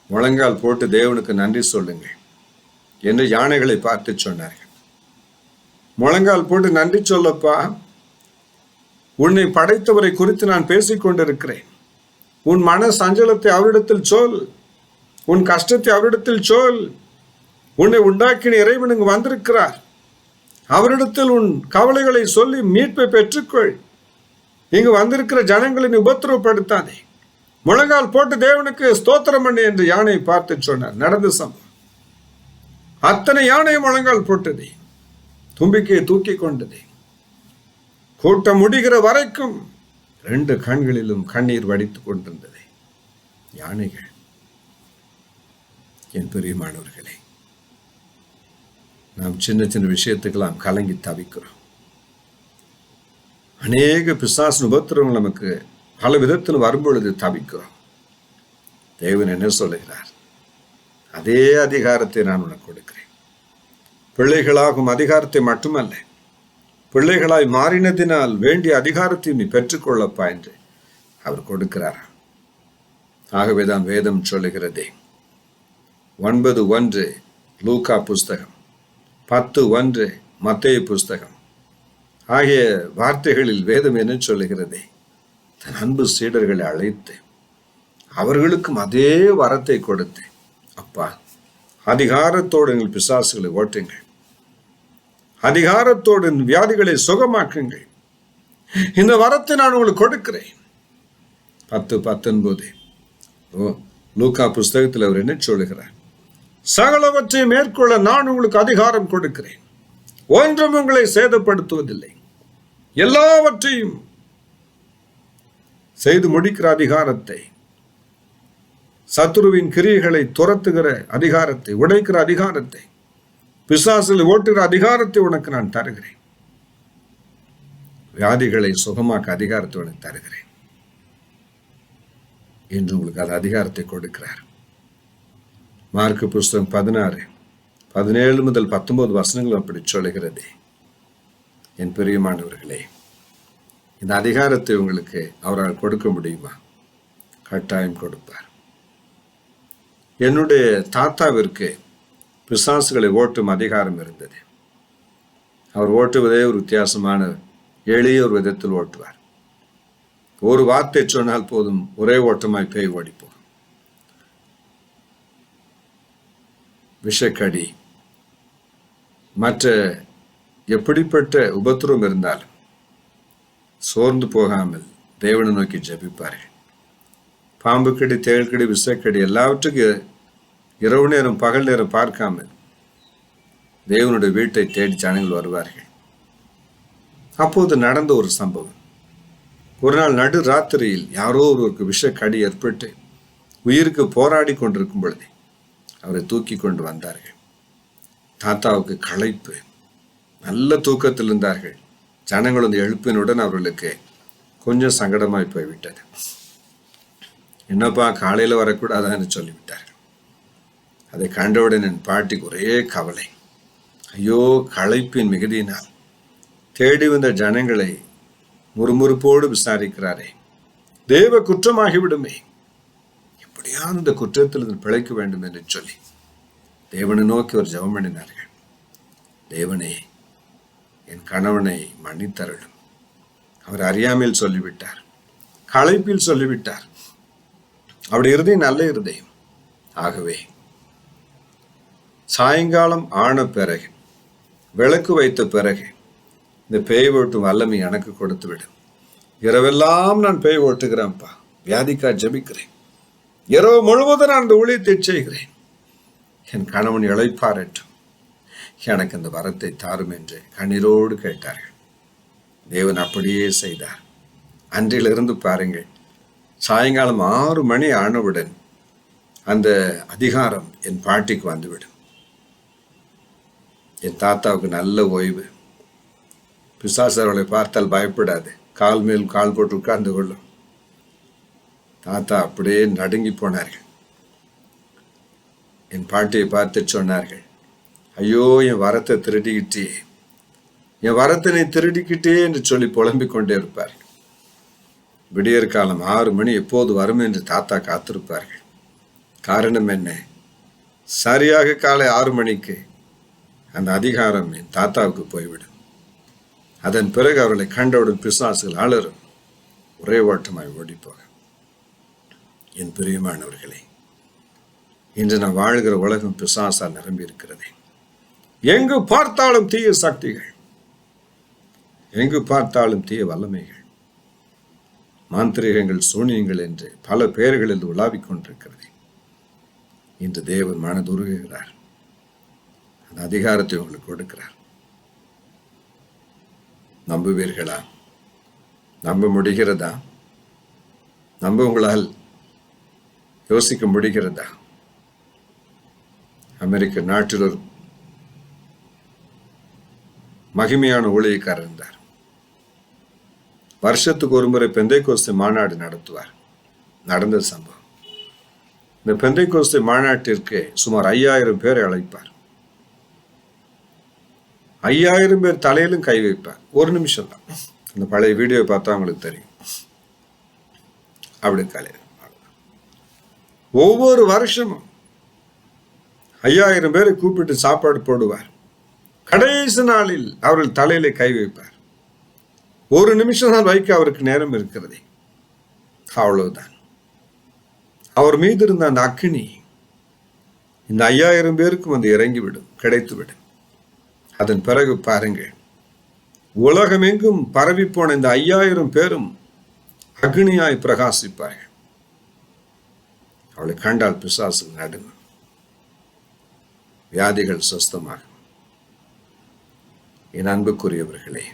முழங்கால் போட்டு தேவனுக்கு நன்றி சொல்லுங்கள் என்று யானைகளை பார்த்து சொன்னார்கள். முழங்கால் போட்டு நன்றி சொல்லப்பா, உன்னை படைத்தவரை குறித்து நான் பேசிக் கொண்டிருக்கிறேன். உன் மன சஞ்சலத்தை அவரிடத்தில் சொல், உன் கஷ்டத்தை அவரிடத்தில் சொல். உன்னை உண்டாக்கின இறைவன் இங்கு வந்திருக்கிறார். அவரிடத்தில் உன் கவலைகளை சொல்லி மீட்பை பெற்றுக்கொள். இங்கு வந்திருக்கிற ஜனங்களை உபத்திரவப்படுத்தாதே. முழங்கால் போட்டு தேவனுக்கு ஸ்தோத்திரம் பண்ணு என்று யானை பார்த்து சொன்னார். நடந்த சம்பவம். அத்தனை யானை முழங்கால் போட்டது, தும்பிக்கையை தூக்கி கொண்டது. கூட்டம் முடிகிற வரைக்கும் 2 கண்களிலும் கண்ணீர் வடித்துக் கொண்டிருந்தது யானைகள். என் பிரியமானவர்களே, நாம் சின்ன சின்ன விஷயத்துக்கெல்லாம் கலங்கி தவிக்கிறோம். அநேக பிசாசு உபத்திரவங்கள் நமக்கு பல விதத்தில் வரும்பொழுது தவிக்கிறோம். தேவன் என்ன சொல்லுகிறார்? அதே அதிகாரத்தை நான் உனக்கு கொடுக்கிறேன். பிள்ளைகளாகும் அதிகாரத்தை மட்டுமல்ல, பிள்ளைகளாய் மாறினதினால் வேண்டிய அதிகாரத்தை நீ பெற்றுக்கொள்ளப்பா என்று அவர் கொடுக்கிறார். ஆகவேதான் வேதம் சொல்லுகிறதே. 9:1 லூக்கா புஸ்தகம், 10:1 மத்தேயு புஸ்தகம் ஆகிய வார்த்தைகளில் வேதம் என்ன சொல்லுகிறதே? தன் அன்பு சீடர்களை அழைத்து அவர்களுக்கும் அதே வரத்தை கொடுத்து, அப்பா, அதிகாரத்தோடு எங்கள் பிசாசுகளை ஓட்டுங்கள், அதிகாரத்தோடு வியாதிகளை சுகமாக்குங்கள், இந்த வரத்தை நான் உங்களுக்கு கொடுக்கிறேன். 10:19 லூக்கா புஸ்தகத்தில் அவர் என்ன சொல்லுகிறார்? சகலவற்றை மேற்கொள்ள நான் உங்களுக்கு அதிகாரம் கொடுக்கிறேன், ஒன்றும் உங்களை சேதப்படுத்துவதில்லை, எல்லாவற்றையும் செய்து முடிக்கிற அதிகாரத்தை, சத்துருவின் கிரியைகளை துரத்துகிற அதிகாரத்தை, உடைக்கிற அதிகாரத்தை, பிசாசுகளை ஓட்டுகிற அதிகாரத்தை உனக்கு நான் தருகிறேன், வியாதிகளை சுகமாக்க அதிகாரத்தை உனக்கு தருகிறேன் என்று உங்களுக்கு அது அதிகாரத்தை கொடுக்கிறார். மார்க்கு புஸ்தகம் 16:17-19 வசனங்கள் அப்படி சொல்லுகிறது. என் பிரியமானவர்களே, இந்த அதிகாரத்தை உங்களுக்கு அவரால் கொடுக்க முடியுமா? கட்டாயம் கொடுப்பார். என்னுடைய தாத்தாவிற்கு பிசாசுகளை ஓட்டும் அதிகாரம் இருந்தது. அவர் ஓட்டுவதே ஒரு வித்தியாசமான எளிய ஒரு விதத்தில் ஓட்டுவார். ஒரு வார்த்தை சொன்னால் போதும், ஒரே ஓட்டமாய் பேய் ஓடிப்போம். விஷக்கடி, மற்ற எப்படிப்பட்ட உபத்திரம் இருந்தாலும் சோர்ந்து போகாமல் தேவனை நோக்கி ஜெபிப்பார்கள். பாம்பு கடி, தேள் கடி, விஷக்கடி எல்லாவற்றுக்கும் இரவு நேரம் பகல் நேரம் பார்க்காமல் தேவனுடைய வீட்டை தேடி ஜனங்கள் வருவார்கள். அப்போது நடந்த ஒரு சம்பவம். ஒரு நாள் நடு ராத்திரியில் யாரோ ஒருவருக்கு விஷக்கடி ஏற்பட்டு உயிருக்கு போராடி கொண்டிருக்கும் பொழுது அவரை தூக்கி கொண்டு வந்தார்கள். தாத்தாவுக்கு களைப்பு, நல்ல தூக்கத்தில் இருந்தார்கள். ஜனங்கள் வந்து எழுப்பினுடன் அவர்களுக்கு கொஞ்சம் சங்கடமாய் போய்விட்டது. என்னப்பா காலையில் வரக்கூடாதான்னு சொல்லிவிட்டார்கள். அதை கண்டவுடன் என் பாட்டிக்கு ஒரே கவலை. ஐயோ, களைப்பின் மிகுதியினால் தேடி வந்த ஜனங்களை முறுமுறுப்போடு விசாரிக்கிறாரே, தேவ குற்றமாகிவிடுமே, எப்படியாவது இந்த குற்றத்தில் இருந்து பிழைக்க வேண்டும் என்று சொல்லி தேவனை நோக்கி ஒரு ஜெபம் பண்ணினார்கள். தேவனே, என் கணவனை மன்னித்தருளும். அவர் அறியாமையில் சொல்லிவிட்டார், களைப்பில் சொல்லிவிட்டார். அவருடைய இருதயம் நல்ல இருதயம். ஆகவே சாயங்காலம் ஆன பிறகு, விளக்கு வைத்த பிறகு, இந்த பேய் ஓட்டும் வல்லமை எனக்கு கொடுத்து விடும். இரவெல்லாம் நான் பேய் ஓட்டுகிறேன்ப்பா, வியாதிக்கா ஜபிக்கிறேன், இரவு முழுவதும் நான் அந்த ஊழியத்தை செய்கிறேன். என் கணவன் இளைப்பாரட்டும், எனக்கு அந்த வரத்தை தாரும் என்று கண்ணீரோடு கேட்டார்கள். தேவன் அப்படியே செய்தார். அன்றிலிருந்து பாருங்கள், சாயங்காலம் 6 மணி ஆனவுடன் அந்த அதிகாரம் என் பாட்டிக்கு வந்துவிடும். என் தாத்தாவுக்கு நல்ல ஓய்வு. பிசாசு அவளை பார்த்தால் பயப்படாது, கால் மேல் கால் போட்டு உட்கார்ந்து கொள்ளும். தாத்தா அப்படியே நடுங்கி போனார்கள். என் பாட்டியை பார்த்து சொன்னார்கள், ஐயோ, என் வரத்தை திருடிக்கிட்டே, என் வரத்தை நீ திருடிக்கிட்டே என்று சொல்லி புலம்பிக் கொண்டே இருப்பார்கள். விடியற் காலம் 6 மணி எப்போது வரும் என்று தாத்தா காத்திருப்பார்கள். காரணம் என்ன? சரியாக காலை 6 மணிக்கு அந்த அதிகாரம் என் தாத்தாவுக்கு போய்விடும். அதன் பிறகு அவர்களை கண்டவுடன் பிசாசுகள் அலறும், ஒரே ஓட்டமாய் ஓடிப்போக. என் பிரியமானவர்களே, இன்று நான் வாழ்கிற உலகம் பிசாசால் நிரம்பி இருக்கிறது. எங்கு பார்த்தாலும் தீய சக்திகள், எங்கு பார்த்தாலும் தீய வல்லமைகள், மாந்திரிகங்கள், சூனியங்கள் என்று பல பெயர்களில் உலாவிக் கொண்டிருக்கிறது. இன்று தேவன் மனதுருகுகிறார், அந்த அதிகாரத்தை உங்களுக்கு கொடுக்கிறார். நம்புவீர்களா? நம்ப முடிகிறதா? நம்ப உங்களால் யோசிக்க முடிகிறதா? அமெரிக்க நாட்டில் ஒரு மகிமையான ஊழியக்காரர் இருந்தார். வருஷத்துக்கு ஒரு முறை பெந்தைக்கோஸ்து மாநாடு நடத்துவார். நடந்த சம்பவம். இந்த பெந்தைக்கோஸ்து மாநாட்டிற்கு சுமார் 5000 பேரை அழைப்பார். 5000 பேர் தலையிலும் கை வைப்பார். 1 நிமிஷம் தான். அந்த பழைய வீடியோ பார்த்தா அவங்களுக்கு தெரியும். அப்படி தலையில் ஒவ்வொரு வருஷமும் 5000 பேரை கூப்பிட்டு சாப்பாடு போடுவார். கடைசி நாளில் அவர்கள் தலையில கை வைப்பார். 1 நிமிஷம் தான் வைக்க அவருக்கு நேரம் இருக்கிறது. அவ்வளவுதான். அவர் மீது இருந்த அந்த அக்கினி இந்த 5000 பேருக்கும் வந்து இறங்கிவிடும், கிடைத்துவிடும். அதன் பிறகு பாருங்கள், உலகமெங்கும் பரவி போன இந்த 5000 பேரும் அக்னியாய் பிரகாசிப்பார்கள். அவளை கண்டால் பிசாசு நடுங்கும், வியாதிகள் சுஸ்தமாகும். என் அன்புக்குரியவர்களே,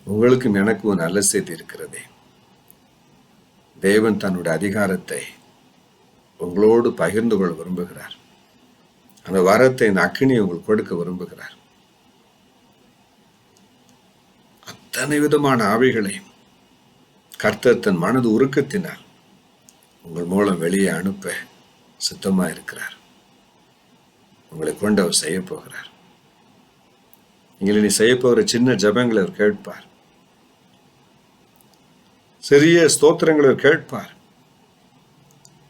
உங்களுக்கும் எனக்கும் ஒரு நல்ல செய்தி இருக்கிறதே. தேவன் தன்னுடைய அதிகாரத்தை உங்களோடு பகிர்ந்து கொள்ள விரும்புகிறார். அந்த வரத்தை, இந்த அக்கினியை உங்களுக்கு கொடுக்க விரும்புகிறார். அத்தனை விதமான ஆவிகளையும் கர்த்தர் தன் மனது உருக்கத்தினால் உங்கள் மூலம் வெளியே அனுப்ப சித்தமா இருக்கிறார். உங்களை கொண்டு அவர் செய்ய போகிறார். நீ செய்ய போகிற சின்ன ஜபங்களை அவர் கேட்பார். சிறிய ஸ்தோத்திரங்களை அவர் கேட்பார்.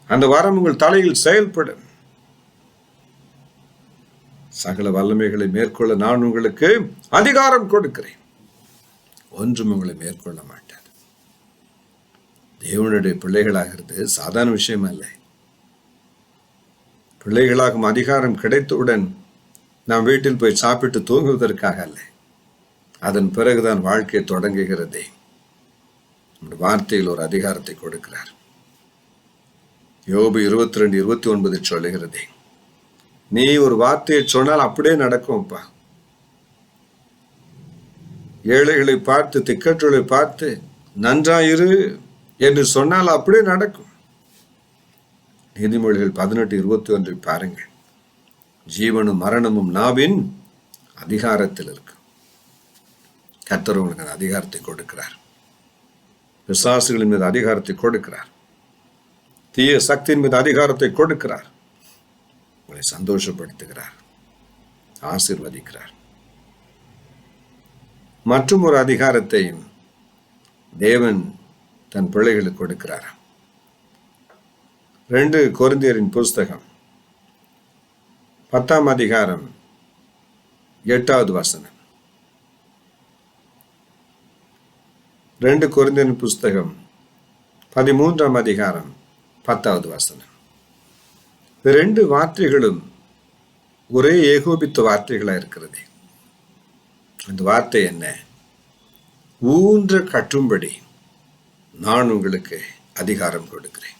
அந்த வாரம் உங்கள் தலையில் செயல்படும். சகல வல்லமைகளை மேற்கொள்ள நான் உங்களுக்கு அதிகாரம் கொடுக்கிறேன். ஒன்றும் உங்களை மேற்கொள்ள மாட்டார். தேவனுடைய பிள்ளைகளாகிறது சாதாரண விஷயம் அல்ல. பிள்ளைகளாகும் அதிகாரம் கிடைத்தவுடன் நாம் வீட்டில் போய் சாப்பிட்டு தூங்குவதற்காக அல்ல. அதன் பிறகுதான் வாழ்க்கை தொடங்குகிறதே. வார்த்தையில் ஒரு அதிகாரத்தை கொடுக்கிறார். யோபு 22:29 சொல்லுகிறதே, நீ ஒரு வார்த்தையை சொன்னால் அப்படியே நடக்கும்ப்பா. ஏழைகளை பார்த்து, திக்கற்றோரை பார்த்து நன்றாயிரு என்று சொன்னால் அப்படியே நடக்கும். நீதிமொழிகள் 18:21 பாருங்கள். ஜீவனும் மரணமும் நாவின் அதிகாரத்தில் இருக்கு. கர்த்தர் உங்களுக்கு அந்த அதிகாரத்தை கொடுக்கிறார். பிசாசுகளின் மீது அதிகாரத்தை கொடுக்கிறார். தீய சக்தியின் மீது அதிகாரத்தை கொடுக்கிறார். உங்களை சந்தோஷப்படுத்துகிறார், ஆசீர்வதிக்கிறார். மற்றும் ஒரு அதிகாரத்தையும் தேவன் தன் பிள்ளைகளுக்கு கொடுக்கிறார். 2 கொரிந்தியரின் புஸ்தகம் 10ஆம் அதிகாரம் 8வது வசனம். 2 கொரிந்தியரின் புஸ்தகம் 13ஆம் அதிகாரம் 10வது வசனம். இந்த 2 வார்த்தைகளும் ஒரே ஏகோபித்த வார்த்தைகளா இருக்கிறது. அந்த வார்த்தை என்ன? ஊன்ற கட்டும்படி நான் உங்களுக்கு அதிகாரம் கொடுக்கிறேன்.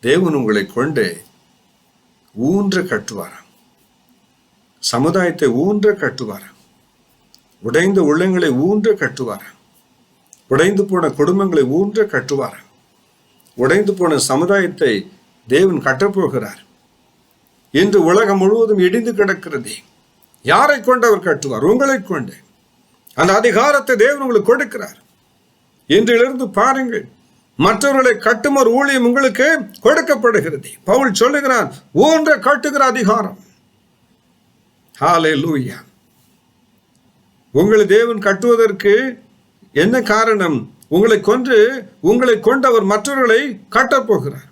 தேவன் உங்களை கொண்டு ஊன்ற கட்டுவாராம். சமுதாயத்தை ஊன்ற கட்டுவாராம். உடைந்த உள்ளங்களை ஊன்ற கட்டுவாராம். உடைந்து போன குடும்பங்களை ஊன்ற கட்டுவாராம். உடைந்து போன சமுதாயத்தை தேவன் கட்டப்போகிறார். இன்று உலகம் முழுவதும் இடிந்து கிடக்கிறது. யாரை கொண்டு அவர் கட்டுவார்? உங்களை கொண்டு. அந்த அதிகாரத்தை தேவன் உங்களுக்கு கொடுக்கிறார். இன்றிலிருந்து பாருங்கள், மற்றவர்களை கட்டும் ஒரு ஊழியம் உங்களுக்கு கொடுக்கப்படுகிறது. பவுல் சொல்லுகிறார், ஊன்ற கட்டுகிற அதிகாரம். ஹல்லேலூயா. உங்களை தேவன் கட்டுவதற்கு என்ன காரணம்? உங்களை கொண்டு அவர் மற்றவர்களை கட்டப்போகிறார்.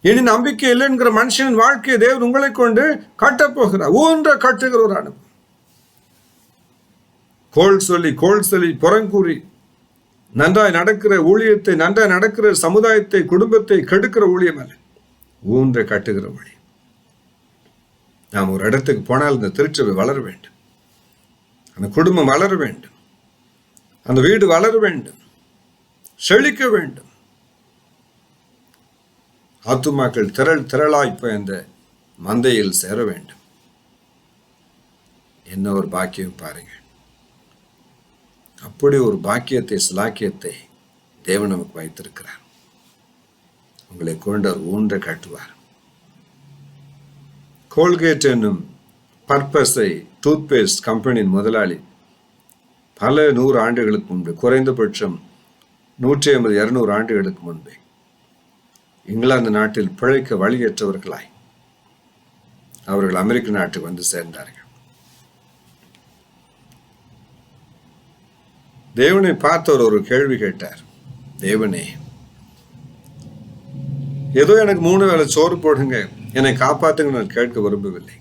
இனி நம்பிக்கை இல்லை என்கிற மனுஷனின் வாழ்க்கையை தேவன் உங்களை கொண்டு கட்டப்போகிறார். ஊன்ற கட்டுகிற ஒரு அனுபவம். கோள் சொல்லி புறங்கூறி நன்றாய் நடக்கிற ஊழியத்தை, நன்றாய் நடக்கிற சமுதாயத்தை, குடும்பத்தை கெடுக்கிற ஊழியம் அல்ல, ஊன்ற கட்டுகிற ஊழியம். நாம் ஒரு இடத்துக்கு போனால் இந்த திருச்சபை வளர வேண்டும், அந்த குடும்பம் வளர வேண்டும், அந்த வீடு வளர வேண்டும், செழிக்க வேண்டும். ஆத்துமாக்கள் திரளாய் போய் அந்த மந்தையில் சேர வேண்டும். என்ன ஒரு பாக்கியம் பாருங்க. அப்படி ஒரு பாக்கியத்தை, சிலாக்கியத்தை தேவன் நமக்கு வைத்திருக்கிறார். உங்களை கொண்டு அவர் ஊன்ற கட்டுவார். கோல்கேட் என்னும் பர்பஸை டூத் பேஸ்ட் கம்பெனியின் முதலாளி பல 100 ஆண்டுகளுக்கு முன்பு, குறைந்தபட்சம் 150-200 ஆண்டுகளுக்கு முன்பே இங்கிலாந்து நாட்டில் பிழைக்க வழியற்றவர்களாய் அவர்கள் அமெரிக்க நாட்டுக்கு வந்து சேர்ந்தார்கள். தேவனை பார்த்தவர் ஒரு கேள்வி கேட்டார். தேவனே, ஏதோ எனக்கு 3 வேளை சோறு போடுங்க, என்னை காப்பாத்துங்க, நான் கேட்க விரும்பவில்லை.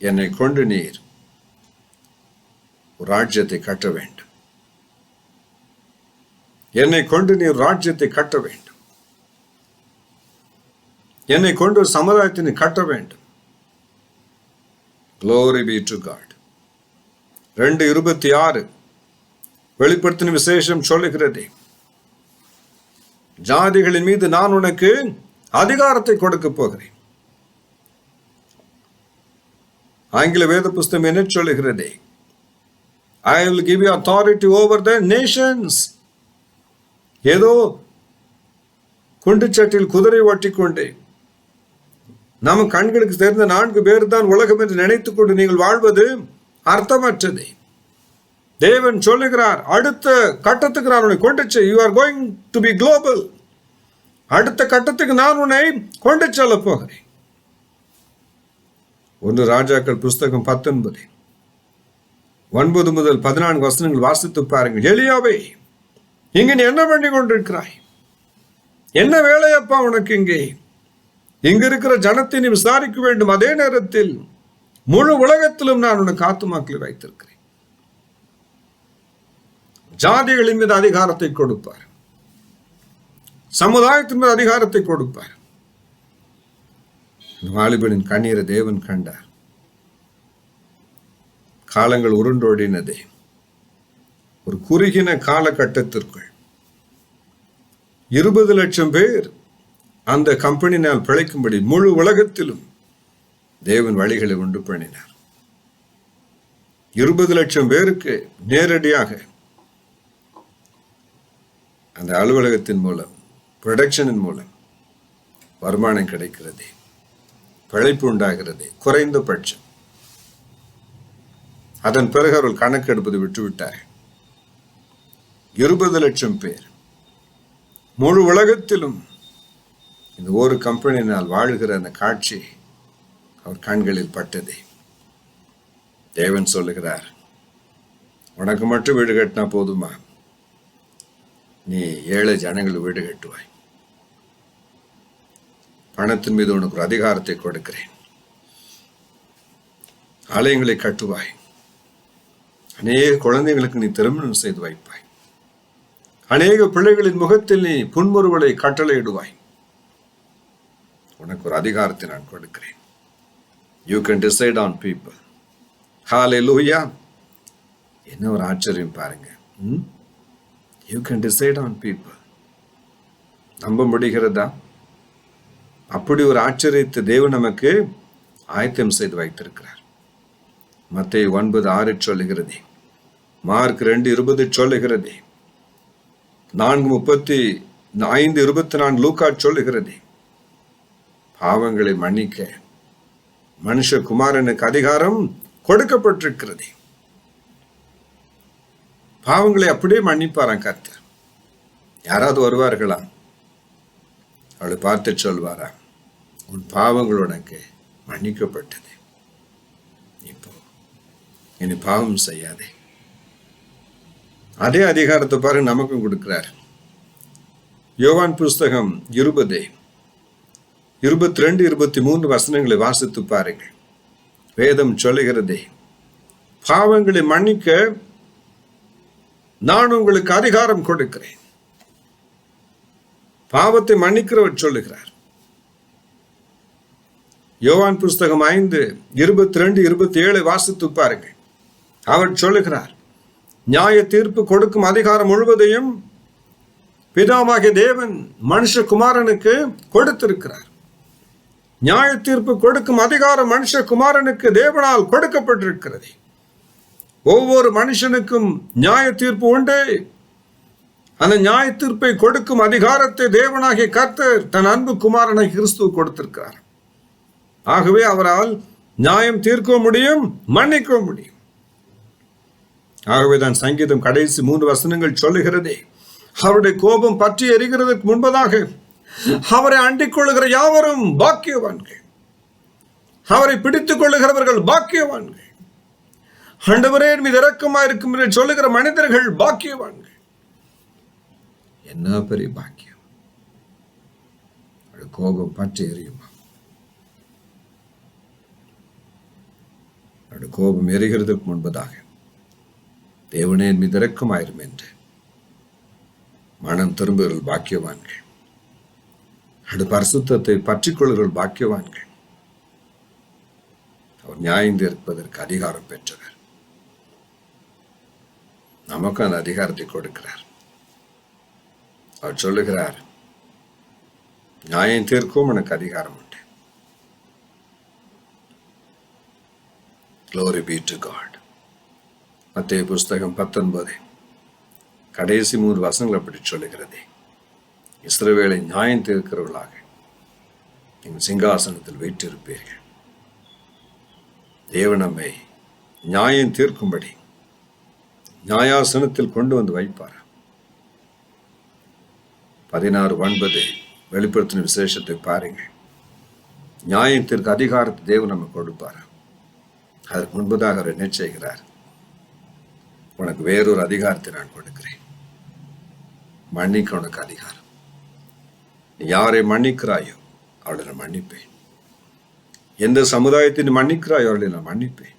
என்னை கொண்டு நீர் ஒரு ராஜ்யத்தை கட்ட வேண்டும். என்னை கொண்டு நீர் ராஜ்யத்தை கட்ட வேண்டும். என்னை கொண்டு ஒரு சமுதாயத்தினை கட்ட வேண்டும். Glory be to God. 2:26 வெளிப்படுத்தின விசேஷம் சொல்லுகிறது, ஜாதிகளின் மீது நான் உனக்கு அதிகாரத்தை கொடுக்க போகிறேன். ஆங்கில வேத புஸ்தகம் என்ன சொல்லுகிறது? I will give you authority over the nations. ஏதோ குண்டுச்சட்டில் குதிரை ஓட்டிக்கொண்டு நம் கண்களுக்கு தெரிந்த 4 பேர் தான் உலகம் என்று நினைத்துக் கொண்டு நீங்கள் வாழ்வது அர்த்தமற்றது. தேவன் சொல்லுகிறார், அடுத்த கட்டத்துக்கு நான் உன்னை கொண்டு you are going to be global. அடுத்த கட்டத்துக்கு நான் உன்னை கொண்டு செல்ல போகிறேன். 1 ராஜாக்கள் புஸ்தகம் 19 9 முதல் 14 வசனங்கள் வாசித்து பாருங்கள். எலியாவே, இங்கு நீ என்ன பண்ணி கொண்டிருக்கிறாய்? என்ன வேலையப்பா உனக்கு இங்கே? இங்கு இருக்கிற ஜனத்தை நீ விசாரிக்க வேண்டும். அதே நேரத்தில் முழு உலகத்திலும் நான் உனக்கு ஆத்துமாக்களை வைத்திருக்கிறேன். ஜாதிகளின் மீது அதிகாரத்தை கொடுப்பார், சமுதாயத்தின் மீது அதிகாரத்தை கொடுப்பார். வாலிபனின் கண்ணீரை தேவன் கண்டார். காலங்கள் உருண்டோடினதே. ஒரு குறுகின காலகட்டத்திற்குள் 20 லட்சம் பேர் அந்த கம்பெனினால் பிழைக்கும்படி முழு உலகத்திலும் தேவன் வழிகளை உண்டு பண்ணினார். 20 லட்சம் பேருக்கு நேரடியாக அந்த அலுவலகத்தின் மூலம், ப்ரொடக்ஷனின் மூலம் வருமானம் கிடைக்கிறது. பிழைப்பு உண்டாகிறது, குறைந்தபட்சம். அதன் பிறகு அவர்கள் கணக்கெடுப்பதை விட்டுவிட்டார். 20 லட்சம் பேர் முழு உலகத்திலும் இந்த ஒரு கம்பெனியினால் வாழ்கிற அந்த காட்சி அவர் கண்களில் பட்டது. தேவன் சொல்லுகிறார், உனக்கு மட்டும் வீடு கட்டினா போதுமா? நீ 7 ஜனங்கள் வீடு கட்டுவாய். பணத்தின் மீது உனக்கு ஒரு அதிகாரத்தை கொடுக்கிறேன். ஆலயங்களை கட்டுவாய். அநேக குழந்தைகளுக்கு நீ திருமணம் செய்து வைப்பாய். அநேக பிள்ளைகளின் முகத்தில் நீ புன்முறுவலை கட்டளையிடுவாய். உனக்கு ஒரு அதிகாரத்தை நான் கொடுக்கிறேன். You can decide on people. Hallelujah. என்ன ஒரு ஆச்சரியம் பாருங்க. You can decide on people. நம்ப முடிகிறதா? அப்படி ஒரு ஆச்சரியத்தை தேவன் நமக்கு ஆயத்தம் செய்து வைத்திருக்கிறார். மத்தேயு 9:6 சொல்லுகிறது, மார்க் 2:20 சொல்லுகிறது, 4:35-24 லூக்கா சொல்லுகிறது. பாவங்களை மன்னிக்க மனுஷகுமாரனுக்கு அதிகாரம் கொடுக்கப்பட்டிருக்கிறது. பாவங்களை அப்படியே மன்னிப்பாராம் கர்த்தர். யாராவது வருவார்களா? அவளை பார்த்து சொல்வாரா, உன் பாவங்கள் உனக்கு மன்னிக்கப்பட்டது, இப்போ இனி பாவம் செய்யாதே. அதே அதிகாரத்தை பாருங்க நமக்கும் கொடுக்கிறார். யோவான் புஸ்தகம் 20:22-23 வசனங்களை வாசித்து பாருங்கள். வேதம் சொல்லுகிறதே, பாவங்களை மன்னிக்க நான் உங்களுக்கு அதிகாரம் கொடுக்கிறேன். பாவத்தை மன்னிக்கிறவர் சொல்லுகிறார். யோவான் புஸ்தகம் 5:22-27 வாசித்து பாருங்கள். அவர் சொல்லுகிறார், நியாய தீர்ப்பு கொடுக்கும் அதிகாரம் முழுவதையும் பிதாவாகிய தேவன் மனுஷகுமாரனுக்கு கொடுத்திருக்கிறார். நியாய தீர்ப்பு கொடுக்கும் அதிகாரம் மனுஷகுமாரனுக்கு தேவனால் கொடுக்கப்பட்டிருக்கிறது. ஒவ்வொரு மனுஷனுக்கும் நியாய தீர்ப்பு உண்டு. அந்த நியாய தீர்ப்பை கொடுக்கும் அதிகாரத்தை தேவனாகிய கர்த்தர் தன் அன்பு குமாரனை கிறிஸ்துவ கொடுத்திருக்கிறார். ஆகவே அவரால் நியாயம் தீர்க்க முடியும், மன்னிக்க முடியும். ஆகவே தான் சங்கீதம் கடைசி 3 வசனங்கள் சொல்லுகிறதே, அவருடைய கோபம் பற்றி எரிகிறதுக்கு முன்பதாக அவரை அண்டிக் கொள்ளுகிற யாவரும் பாக்கியவான்கள், அவரை பிடித்துக் கொள்ளுகிறவர்கள் பாக்கியவான்கள், ஆண்டவரே மீது இரக்கமாயிருக்கும் என்று சொல்லுகிற மனிதர்கள் பாக்கியவான்கள். என்ன பெரிய பாக்கியம்! கோபம் பற்றி எரியுமா? கோபம் எரிகிறதுக்கு முன்பதாக தேவனே மீது இரக்கமாயிரும் என்று மனம் திரும்புகிறவர்கள் பாக்கியவான்கள். பரிசுத்தத்தை பற்றிக் கொள்ளுகிறவர்கள் பாக்கியவான்கள். அவர் நியாயம் தீர்ப்பதற்கு அதிகாரம் பெற்றவர். நமக்கு அந்த அதிகாரத்தை கொடுக்கிறார். அவர் சொல்லுகிறார், நியாயம் தீர்க்கவும் எனக்கு அதிகாரம் உண்டு. Glory be to God. மத்தேயு புஸ்தகம் 19 கடைசி 3 வசனங்கள் அப்படி சொல்லுகிறது, இஸ்ரவேலை நியாயம் தீர்க்கிறவர்களாக நீங்கள் சிங்காசனத்தில் வீற்றிருப்பீர்கள். தேவன் நம்மை நியாயம் தீர்க்கும்படி நியாயாசனத்தில் கொண்டு வந்து வைப்பார். 16:9 வெளிப்படுத்தின விசேஷத்தை பாருங்கள். நியாயத்திற்கு அதிகாரத்தை தேவன் நம்ம கொடுப்பார். அதற்கு முன்பதாக அவர் என்ன செய்கிறார்? உனக்கு வேறொரு அதிகாரத்தை நான் கொடுக்கிறேன். மன்னிக்க உனக்கு அதிகாரம். நீ யாரை மன்னிக்கிறாயோ அவளை நான் மன்னிப்பேன். எந்த சமுதாயத்தை நீ மன்னிக்கிறாயோ அவளை நான் மன்னிப்பேன்.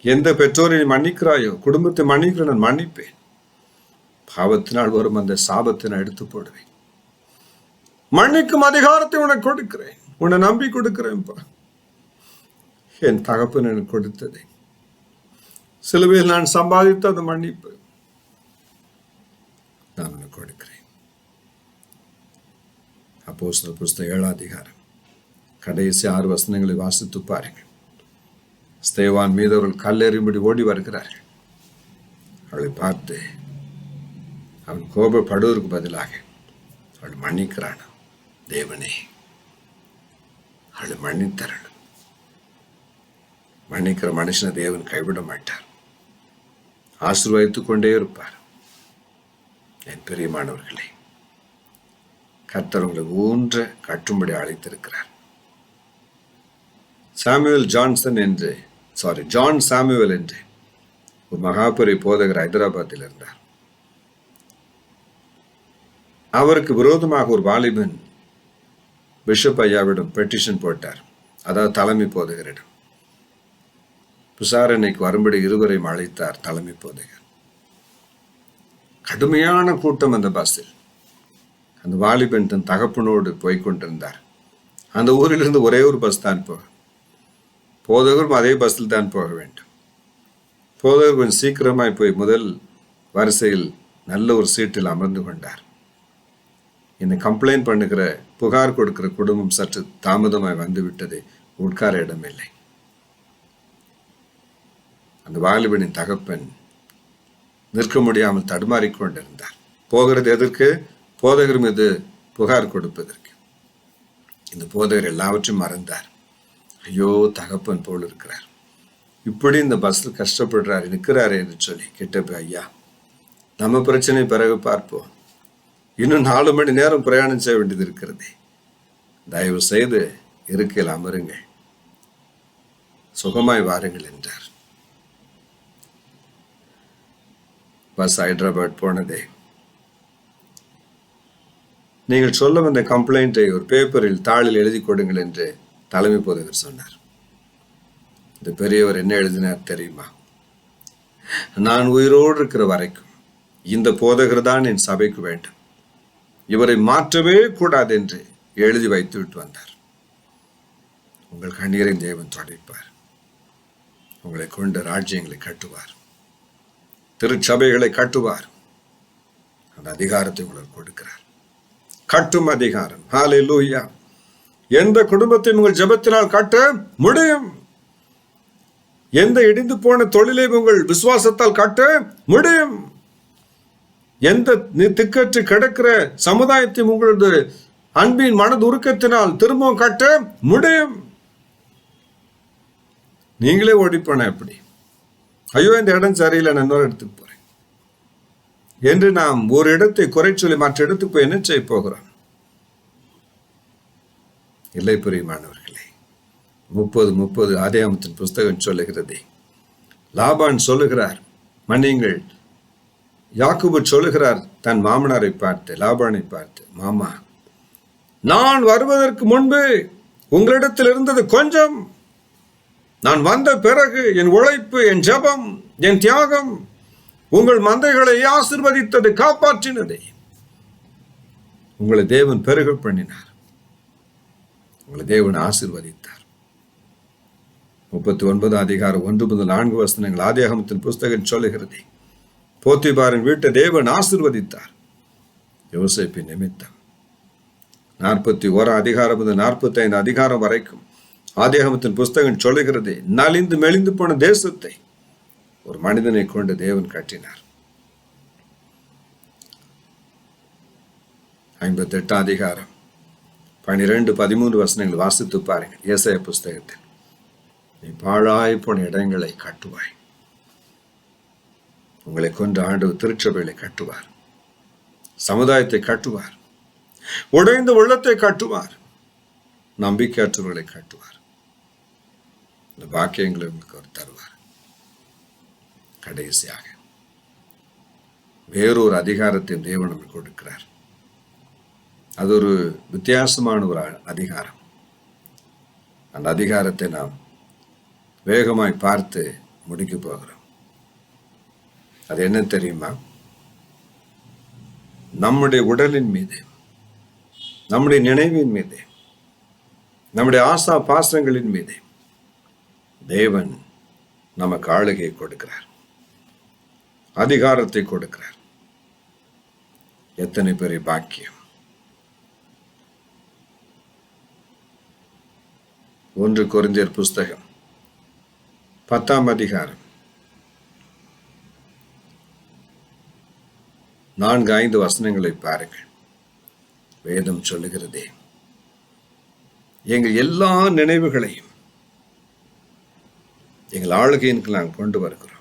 எந்த பெற்றோரை நீ மன்னிக்கிறாயோ, குடும்பத்தை மன்னிக்கிற நான் மன்னிப்பேன். பாவத்தினால் வரும் அந்த சாபத்தை நான் எடுத்து போடுவேன். மன்னிக்கும் அதிகாரத்தை உனக்கு கொடுக்கிறேன். உன்னை நம்பி கொடுக்கிறேன்ப்பா. என் தகப்பன் எனக்கு கொடுத்ததை சிலுவையில் நான் சம்பாதித்த அந்த மன்னிப்பு நான் உனக்கு கொடுக்கிறேன். அப்போஸ்தலர் புஸ்தகம் 7 அதிகாரம் கடைசி 6 வசனங்களை வாசித்து பாருங்கள். ஸ்தேவான் மீது அவர்கள் கல்லெறியும்படி ஓடி வருகிறார்கள். அவளை பார்த்து அவன் கோபப்படுவதற்கு பதிலாக அவள் மன்னிக்கிறான். தேவனே, அவளை மன்னித்தரணும். மன்னிக்கிற மனுஷனை தேவன் கைவிட மாட்டார், ஆசீர்வதித்துக் கொண்டே இருப்பார். என் பிரியமானவர்களே, கர்த்தர் உங்களை ஊன்ற கட்டும்படி அழைத்திருக்கிறார். ஜான் சாமுவேல் என்று ஒரு மகாபெரிய போதகர் ஹைதராபாத்தில் இருந்தார். அவருக்கு விரோதமாக ஒரு வாலிபன் பிஷப் ஐயாவிடம் பெட்டிஷன் போட்டார். அதாவது தலைமை போதகரிடம் விசாரணைக்கு வரும்படி இருவரையும் அழைத்தார். தலைமை போதகர் கடுமையான கூட்டம் அந்த பஸ்ஸில். அந்த வாலிபன் தன் தகப்பனோடு போய்கொண்டிருந்தார். அந்த ஊரிலிருந்து ஒரே ஒரு பஸ் தான் போகும். போதகரும் அதே பஸ்ஸில் தான் போக வேண்டும். போதகர் கொஞ்சம் சீக்கிரமாய் போய் முதல் வரிசையில் நல்ல ஒரு சீட்டில் அமர்ந்து கொண்டார். இந்த கம்ப்ளைண்ட் பண்ணுகிற புகார் கொடுக்கிற குடும்பம் சற்று தாமதமாய் வந்துவிட்டது, உட்கார இடமில்லை. அந்த வாலிபனின் தகப்பன் நிற்க முடியாமல் தடுமாறிக்கொண்டிருந்தார். போகிறது எதற்கு? போதகர் மீது புகார் கொடுப்பதற்கு. இந்த போதகர் எல்லாவற்றையும் மறந்தார். ஐயோ, தகப்பன் போல் இருக்கிறார், இப்படி இந்த பஸ்ஸில் கஷ்டப்படுறாரு, நிற்கிறாரு என்று சொல்லி கிட்ட போய், ஐயா, நம்ம பிரச்சனை பிறகு பார்ப்போம், இன்னும் 4 மணி நேரம் பிரயாணம் செய்ய வேண்டியது இருக்கிறது, தயவு செய்து இருக்கையில் அமருங்கள், சுகமாய் வாருங்கள் என்றார். பஸ் ஹைதராபாத் போனதே. நீங்கள் சொல்ல வந்த கம்ப்ளைண்டை ஒரு பேப்பரில் தாளில் எழுதி கொடுங்கள் என்று தலைமை போதகர் சொன்னார். இந்த பெரியவர் என்ன எழுதினார் தெரியுமா? நான் உயிரோடு இருக்கிற வரைக்கும் இந்த போதகர் தான் என் சபைக்கு வேண்டும், இவரை மாற்றவே கூடாது என்று எழுதி வைத்து விட்டு வந்தார். உங்கள் கண்ணீரை தேவன் துடைப்பார், உங்களை கொண்டு ராஜ்யங்களை கட்டுவார், திருச்சபைகளை கட்டுவார். அந்த அதிகாரத்தை உங்களுக்கு கொடுக்கிறார், கட்டும் அதிகாரம். ஹல்லேலூயா. எந்த குடும்பத்தையும் உங்கள் ஜெபத்தினால் கட்ட முடியும். எந்த இடிந்து போன தொழிலை உங்கள் விசுவாசத்தால் கட்ட முடியும். எந்த திக்கற்று கிடக்கிற சமுதாயத்தையும் உங்களது அன்பின் மனது உருக்கத்தினால் திரும்பவும் கட்ட முடியும். நீங்களே ஓடிப்போன எப்படி? ஐயோ, இந்த இடம் சரியில்லை, நான் இன்னொரு இடத்துக்கு போறேன் என்று நாம் ஒரு இடத்தை குறை சொல்லி மற்ற இடத்துக்கு போய் என்ன செய்ய போகிறோம்? இல்லை பிரியமானவர்களே, 30:30 ஆதியாகமத்தின் புஸ்தகம் சொல்லுகிறது. லாபான் சொல்லுகிறார், மன்னிங்கள், யாக்கோபு சொல்லுகிறார் தன் மாமனாரை பார்த்து, லாபானை பார்த்து, மாமா, நான் வருவதற்கு முன்பு உங்களிடத்தில் இருந்தது கொஞ்சம், நான் வந்த பிறகு என் உழைப்பு, என் ஜெபம், என் தியாகம் உங்கள் மந்தைகளை ஆசீர்வதித்தது, காப்பாற்றினது. உங்களை தேவன் பெருக பண்ணினார், உங்களை தேவன் ஆசீர்வதித்தார். 39 அதிகாரம் 1 முதல் 4 வசனங்கள் ஆதியாகமத்தின் புஸ்தகம் சொல்லுகிறது. போத்திபாரின் வீட்டை தேவன் ஆசீர்வதித்தார் யோசேப்பின் நிமித்தம். 41 அதிகாரம் முதல் 45 அதிகாரம் வரைக்கும் ஆதியாகமத்தின் புஸ்தகம் சொல்லுகிறது, நலிந்து மெலிந்து போன தேசத்தை ஒரு மனிதனை கொண்டு தேவன் கட்டினார். 58 அதிகாரம் 12-13 வசனங்கள் வாசித்து பாருங்கள். ஏசாயா புஸ்தகத்தில், நீ பாழாய் போன இடங்களை கட்டுவாய், உங்களை கொண்டு ஆண்டவர் திருச்சபைகளை கட்டுவார், சமுதாயத்தை கட்டுவார், உடைந்த உள்ளத்தை கட்டுவார், நம்பிக்கையற்றவர்களை கட்டுவார். இந்த பாக்கியங்களை உங்களுக்கு அவர் தருவார். கடைசியாக வேறொரு அதிகாரத்தையும் தேவன் நமக்கு கொடுக்கிறார். அது ஒரு வித்தியாசமான ஒரு அதிகாரம். அந்த அதிகாரத்தை நாம் வேகமாய் பார்த்து முடிக்க போகிறோம். அது என்ன தெரியுமா? நம்முடைய உடலின் மீது, நம்முடைய நினைவின் மீது, நம்முடைய ஆசா பாசங்களின் மீது தேவன் நமக்கு ஆளுகையை கொடுக்கிறார், அதிகாரத்தை கொடுக்கிறார். எத்தனை பெரிய பாக்கியம்! 1 கொரிந்தியர் புஸ்தகம் 10 அதிகாரம் 4-5 வசனங்களை பாருங்கள். வேதம் சொல்லுகிறதே, எங்கள் எல்லா நினைவுகளையும் எங்கள் ஆளுகையின் நாங்கள் கொண்டு வருகிறோம்.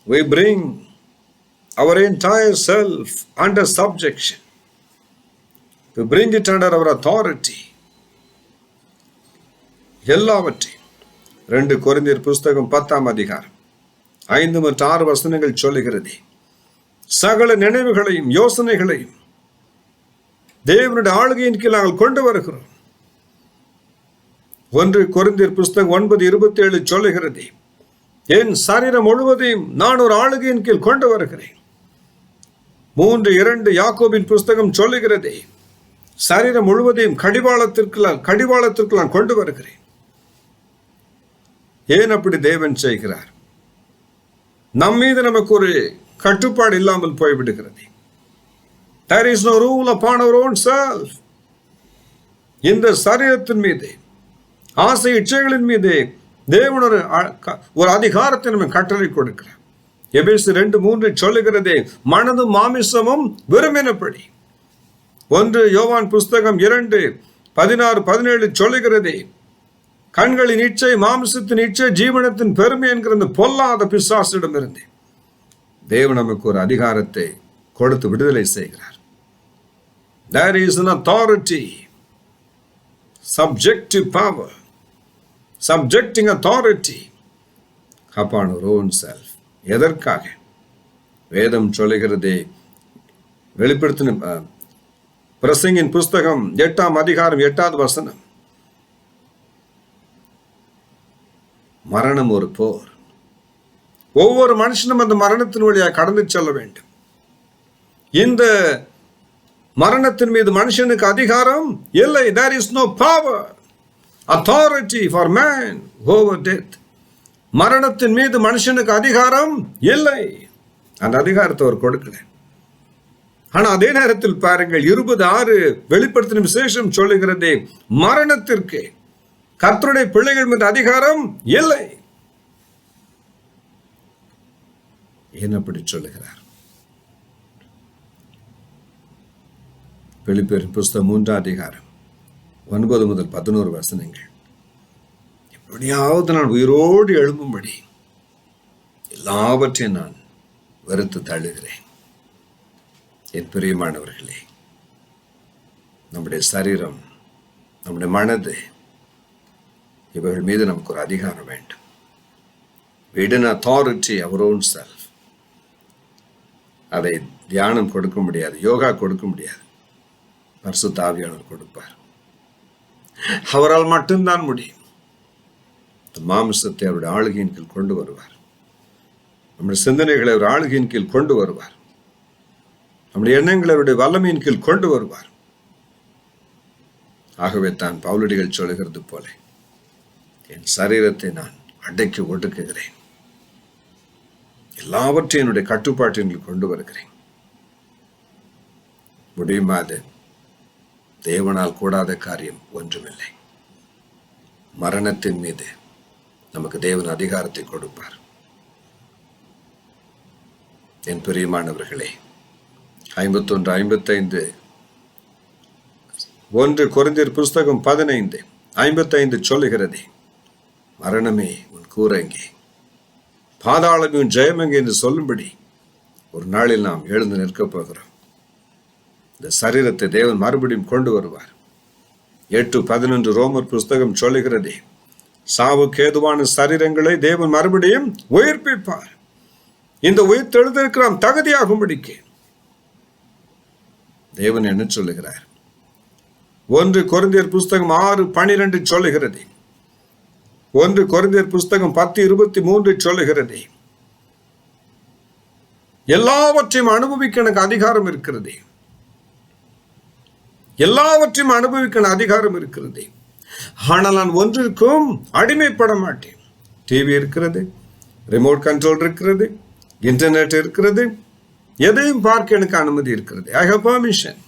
We bring our entire self under subjection. We bring it under our authority. எல்லாவற்றையும் 2 கொரிந்தியர் புஸ்தகம் 10ஆம் அதிகாரம் 5 மற்றும் 6 வசனங்கள் சொல்லுகிறது. சகல நினைவுகளையும் யோசனைகளையும் தேவனுடைய ஆளுகையின் கீழ் நாங்கள் கொண்டு வருகிறோம். 1 கொரிந்தியர் புஸ்தகம் 9:27 சொல்லுகிறது, என் சரீரம் முழுவதையும் நான் ஒரு ஆளுகையின் கீழ் கொண்டு வருகிறேன். 3:2 யாக்கோபின் புஸ்தகம் சொல்லுகிறது, சரீரம் முழுவதையும் கடிவாளத்திற்கு நான் கொண்டு வருகிறேன். ஏன் அப்படி தேவன் செய்கிறார்? நம் மீது நமக்கு ஒரு கட்டுப்பாடு இல்லாமல் போய்விடுகிறது. There is no rule upon our own self. இந்த சரீரத்தின் மீது, ஆசை இச்சைகளின் மீது தேவன் ஒரு அதிகாரத்தை நம்ம கட்டளை கொடுக்கிறார். எபேசியர் 2:3 சொல்லுகிறதே, மனதும் மாமிசமும் வெறுமெனப்படி. 1 யோவான் புஸ்தகம் 2:16-17 சொல்லுகிறதே, கண்களின் இச்சை, மாமிசத்தின் இச்சை, ஜீவனத்தின் பெருமை என்கிற இந்த பொல்லாத பிசாசிடம் இருந்து தேவன் நமக்கு ஒரு அதிகாரத்தை கொடுத்து விடுதலை செய்கிறார். There is an authority, subjective power, subjecting authority upon our own self. எதற்காக? வேதம் சொல்லுகிறதே, வெளிப்படுத்தின பிரசங்கின் புஸ்தகம் 8ஆம் அதிகாரம் 8வது வசனம், மரணம் ஒரு போர். ஒவ்வொரு மனுஷனும் அந்த மரணத்தின் வழியாக கடந்து செல்ல வேண்டும். இந்த மரணத்தின் மீது மனுஷனுக்கு அதிகாரம் இல்லை. There is no power, authority for man over death. மரணத்தின் மீது மனுஷனுக்கு அதிகாரம் இல்லை. அந்த அதிகாரத்தை அவர் கொடுக்கல. ஆனா அதே நேரத்தில் பாருங்கள், 20:6 வெளிப்படுத்தின விசேஷம் சொல்லுகிறதே, மரணத்திற்கு கர்த்தருடைய பிள்ளைகள் மீது அதிகாரம் இல்லை. ஏன் அப்படி சொல்லுகிறார்? பிலிப்பியர் புஸ்தகம் 3ஆம் அதிகாரம் 9 முதல் 11 வசனங்கள். எப்படியாவது நான் உயிரோடு எழும்பும்படி எல்லாவற்றையும் நான் வெறுத்து தள்ளுகிறேன். என் பிரியமானவர்களே, நம்முடைய சரீரம், நம்முடைய மனது, இவர்கள் மீது நமக்கு ஒரு அதிகாரம் வேண்டும். We need an authority, our own self. அதை தியானம் கொடுக்க முடியாது, யோகா கொடுக்க முடியாது, பரிசுத்த ஆவியானவர் கொடுப்பார். அவரால் மட்டும்தான் முடியும். மாமிசத்தை அவருடைய ஆளுகையின் கீழ் கொண்டு வருவார். நம்முடைய சிந்தனைகளை அவர் ஆளுகையின் கீழ் கொண்டு வருவார். நம்முடைய எண்ணங்களை அவருடைய வல்லமையின் கீழ் கொண்டு வருவார். ஆகவே தான் பவுலடிகள் சொல்லுகிறது போல, என் சரீரத்தை நான் அடக்கி ஒடுக்குகிறேன், எல்லாவற்றையும் என்னுடைய கட்டுப்பாட்டின் கொண்டு வருகிறேன். முடியுமா? அது தேவனால் கூடாத காரியம் ஒன்றுமில்லை. மரணத்தின் மீது நமக்கு தேவன் அதிகாரத்தை கொடுப்பார். என் பிரியமானவர்களே, 51-55 1 கொரிந்தியர் புஸ்தகம் 15:55 சொல்லுகிறது, மரணமே உன் கூரங்கே, பாதாளமே உன் ஜெயமெங்கே என்று சொல்லும்படி ஒரு நாளில் நாம் எழுந்து நிற்கப் போகிறோம். இந்த சரீரத்தை தேவன் மறுபடியும் கொண்டு வருவார். 8:11 ரோமர் புஸ்தகம் சொல்லுகிறதே, சாவுக்கு ஏதுவான சரீரங்களை தேவன் மறுபடியும் உயிர்ப்பிப்பார். இந்த உயிர் தெழுந்திருக்கிற நாம் தகுதியாகும்படிக்கு தேவன் என்ன சொல்லுகிறார்? 1 கொரிந்தியர் புஸ்தகம் 6:12 சொல்லுகிறது. 1 கொரிந்தியர் புஸ்தகம் 10:23 சொல்லுகிறது, எல்லாவற்றையும் அனுபவிக்க எனக்கு அதிகாரம் இருக்கிறது. எல்லாவற்றையும் அனுபவிக்க அதிகாரம் இருக்கிறது. ஆனால் நான் ஒன்றிற்கும் அடிமைப்பட மாட்டேன். டிவி இருக்கிறது, ரிமோட் கண்ட்ரோல் இருக்கிறது, இன்டர்நெட் இருக்கிறது, எதையும் பார்க்க எனக்கு அனுமதி இருக்கிறது. I have permission.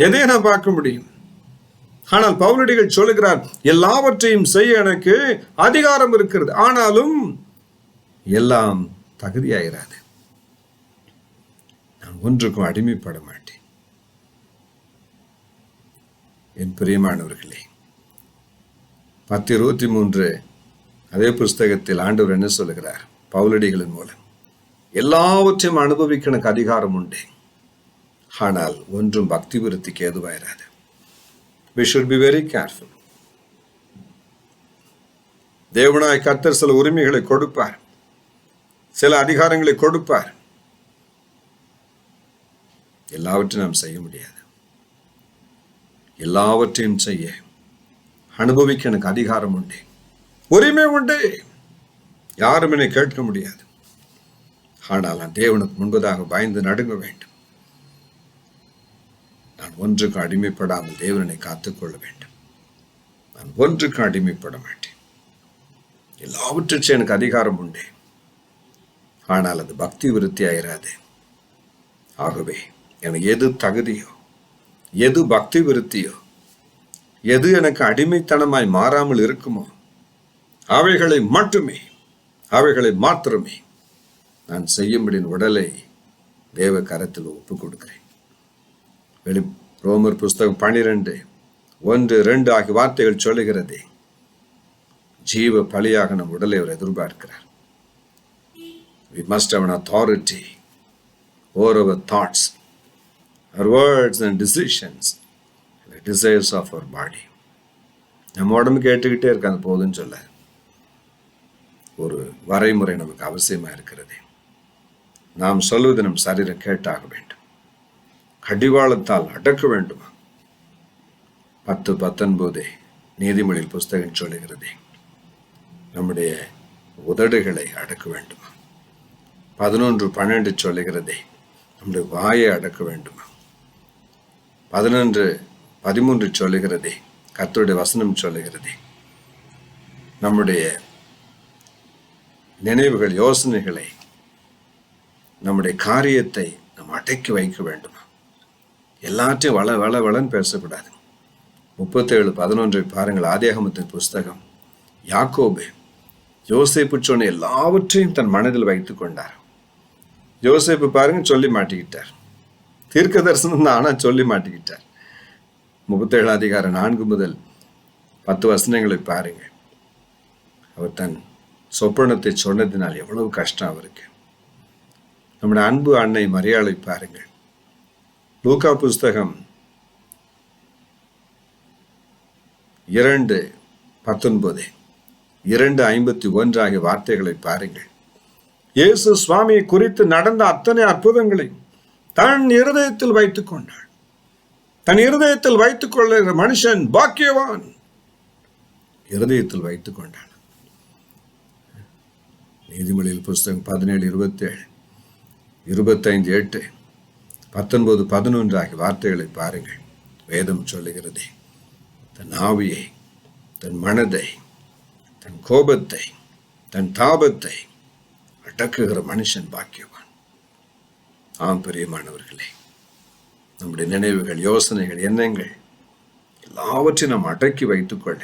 எதையும் நான் பார்க்க முடியும். ஆனால் பவுலடிகள் சொல்லுகிறார், எல்லாவற்றையும் செய்ய எனக்கு அதிகாரம் இருக்கிறது. ஆனாலும் எல்லாம் தகுதியாயிராது. நான் ஒன்றுக்கும் அடிமைப்பட மாட்டேன். என் பிரியமானவர்களே, 10:23 அதே புஸ்தகத்தில் ஆண்டவர் என்ன சொல்லுகிறார்? பவுலடிகளின் மூலம் எல்லாவற்றையும் அனுபவிக்க எனக்கு அதிகாரம் உண்டு, ஆனால் ஒன்றும் பக்தி விருத்திக்கு ஏதுவாயிராது. We should be very careful. தேவனாய் கர்த்தர் சில உரிமைகளை கொடுப்பார், சில அதிகாரங்களை கொடுப்பார். எல்லாவற்றையும் நாம் செய்ய முடியாது. எல்லாவற்றையும் செய்ய அனுபவிக்க எனக்கு அதிகாரம் உண்டு, உரிமை உண்டு. யாரும் என்னை கேட்க முடியாது. ஆனால் நான் தேவனுக்கு முன்பதாக பயந்து நடுங்க வேண்டும். நான் ஒன்றுக்கு அடிமைப்படாமல் தேவனை காத்துக்கொள்ள வேண்டும். நான் ஒன்றுக்கு அடிமைப்பட மாட்டேன். எல்லாவற்றிற்கும் எனக்கு அதிகாரம் உண்டு, ஆனால் அது பக்தி விருத்தி ஆயிராது. ஆகவே எனக்கு எது தகுதியோ, எது பக்தி விருத்தியோ, எது எனக்கு அடிமைத்தனமாய் மாறாமல் இருக்குமோ, அவைகளை மட்டுமே, அவைகளை மாத்திரமே நான் செய்யும்படி உடலை தேவ கரத்தில் ஒப்புக் கொடுக்கிறேன். ரோமர் புஸ்தகம் 12:1-2 ஆகிய வார்த்தைகள் சொல்லுகிறது. ஜீவ பலியாக நம் உடலை அவர் எதிர்பார்க்கிறார். We must have an authority over our thoughts, our words and decisions, and the desires of our body. நம்ம உடம்பு கேட்டுக்கிட்டே இருக்காது போதுன்னு சொல்ல ஒரு வரைமுறை நமக்கு அவசியமா இருக்கிறது. நாம் சொல்வது நம் சரீரம் கேட்டாக வேண்டும். கடிவாளத்தால் அடக்க வேண்டுமா? 10:19 நீதிமொழியில் புஸ்தகம் சொல்லுகிறது. நம்முடைய உதடுகளை அடக்க வேண்டுமா? 11:12 சொல்லுகிறதே நம்முடைய வாயை அடக்க வேண்டுமா? 11:13 சொல்லுகிறதே கர்த்தருடைய வசனம் சொல்லுகிறதே நம்முடைய நினைவுகள், யோசனைகளை, நம்முடைய காரியத்தை நாம் அடக்கி வைக்க வேண்டுமா? எல்லாத்தையும் வளன்னு பேசக்கூடாது. 37:11 பாருங்கள். ஆதியாகமத்தின் புஸ்தகம். யாக்கோபு யோசேப்பு சொன்ன எல்லாவற்றையும் தன் மனதில் வைத்துக் கொண்டார். யோசேப்பு பாருங்க சொல்லி மாட்டிக்கிட்டார். தீர்க்க தரிசனம் தான், ஆனா சொல்லி மாட்டிக்கிட்டார். 37:4-10 பாருங்க. அவர் தன் சொப்பனத்தை சொன்னதினால் எவ்வளவு கஷ்டம் அவருக்கு. நம்முடைய அன்பு அன்னை மரியாளை பாருங்கள். லூக்கா புஸ்தகம் 2:19, 2:51 ஆகிய வார்த்தைகளை பாருங்கள். இயேசு சுவாமியை குறித்து நடந்த அத்தனை அற்புதங்களையும் தன் இருதயத்தில் வைத்துக் கொண்டாள். தன் இருதயத்தில் வைத்துக் கொள்ளுகிற மனுஷன் பாக்கியவான். இருதயத்தில் வைத்துக் கொண்டான். நீதிமொழியில் புஸ்தகம் 17:27, 25:8, 19:11 ஆகிய வார்த்தைகளை பாருங்கள். வேதம் சொல்லுகிறதே தன் ஆவியை, தன் மனதை, தன் கோபத்தை, தன் தாபத்தை அடக்குகிற மனுஷன் பாக்கியவான். ஆம் பிரியமானவர்களே, நம்முடைய நினைவுகள், யோசனைகள், எண்ணங்கள் எல்லாவற்றையும் நாம் அடக்கி வைத்துக் கொள்ள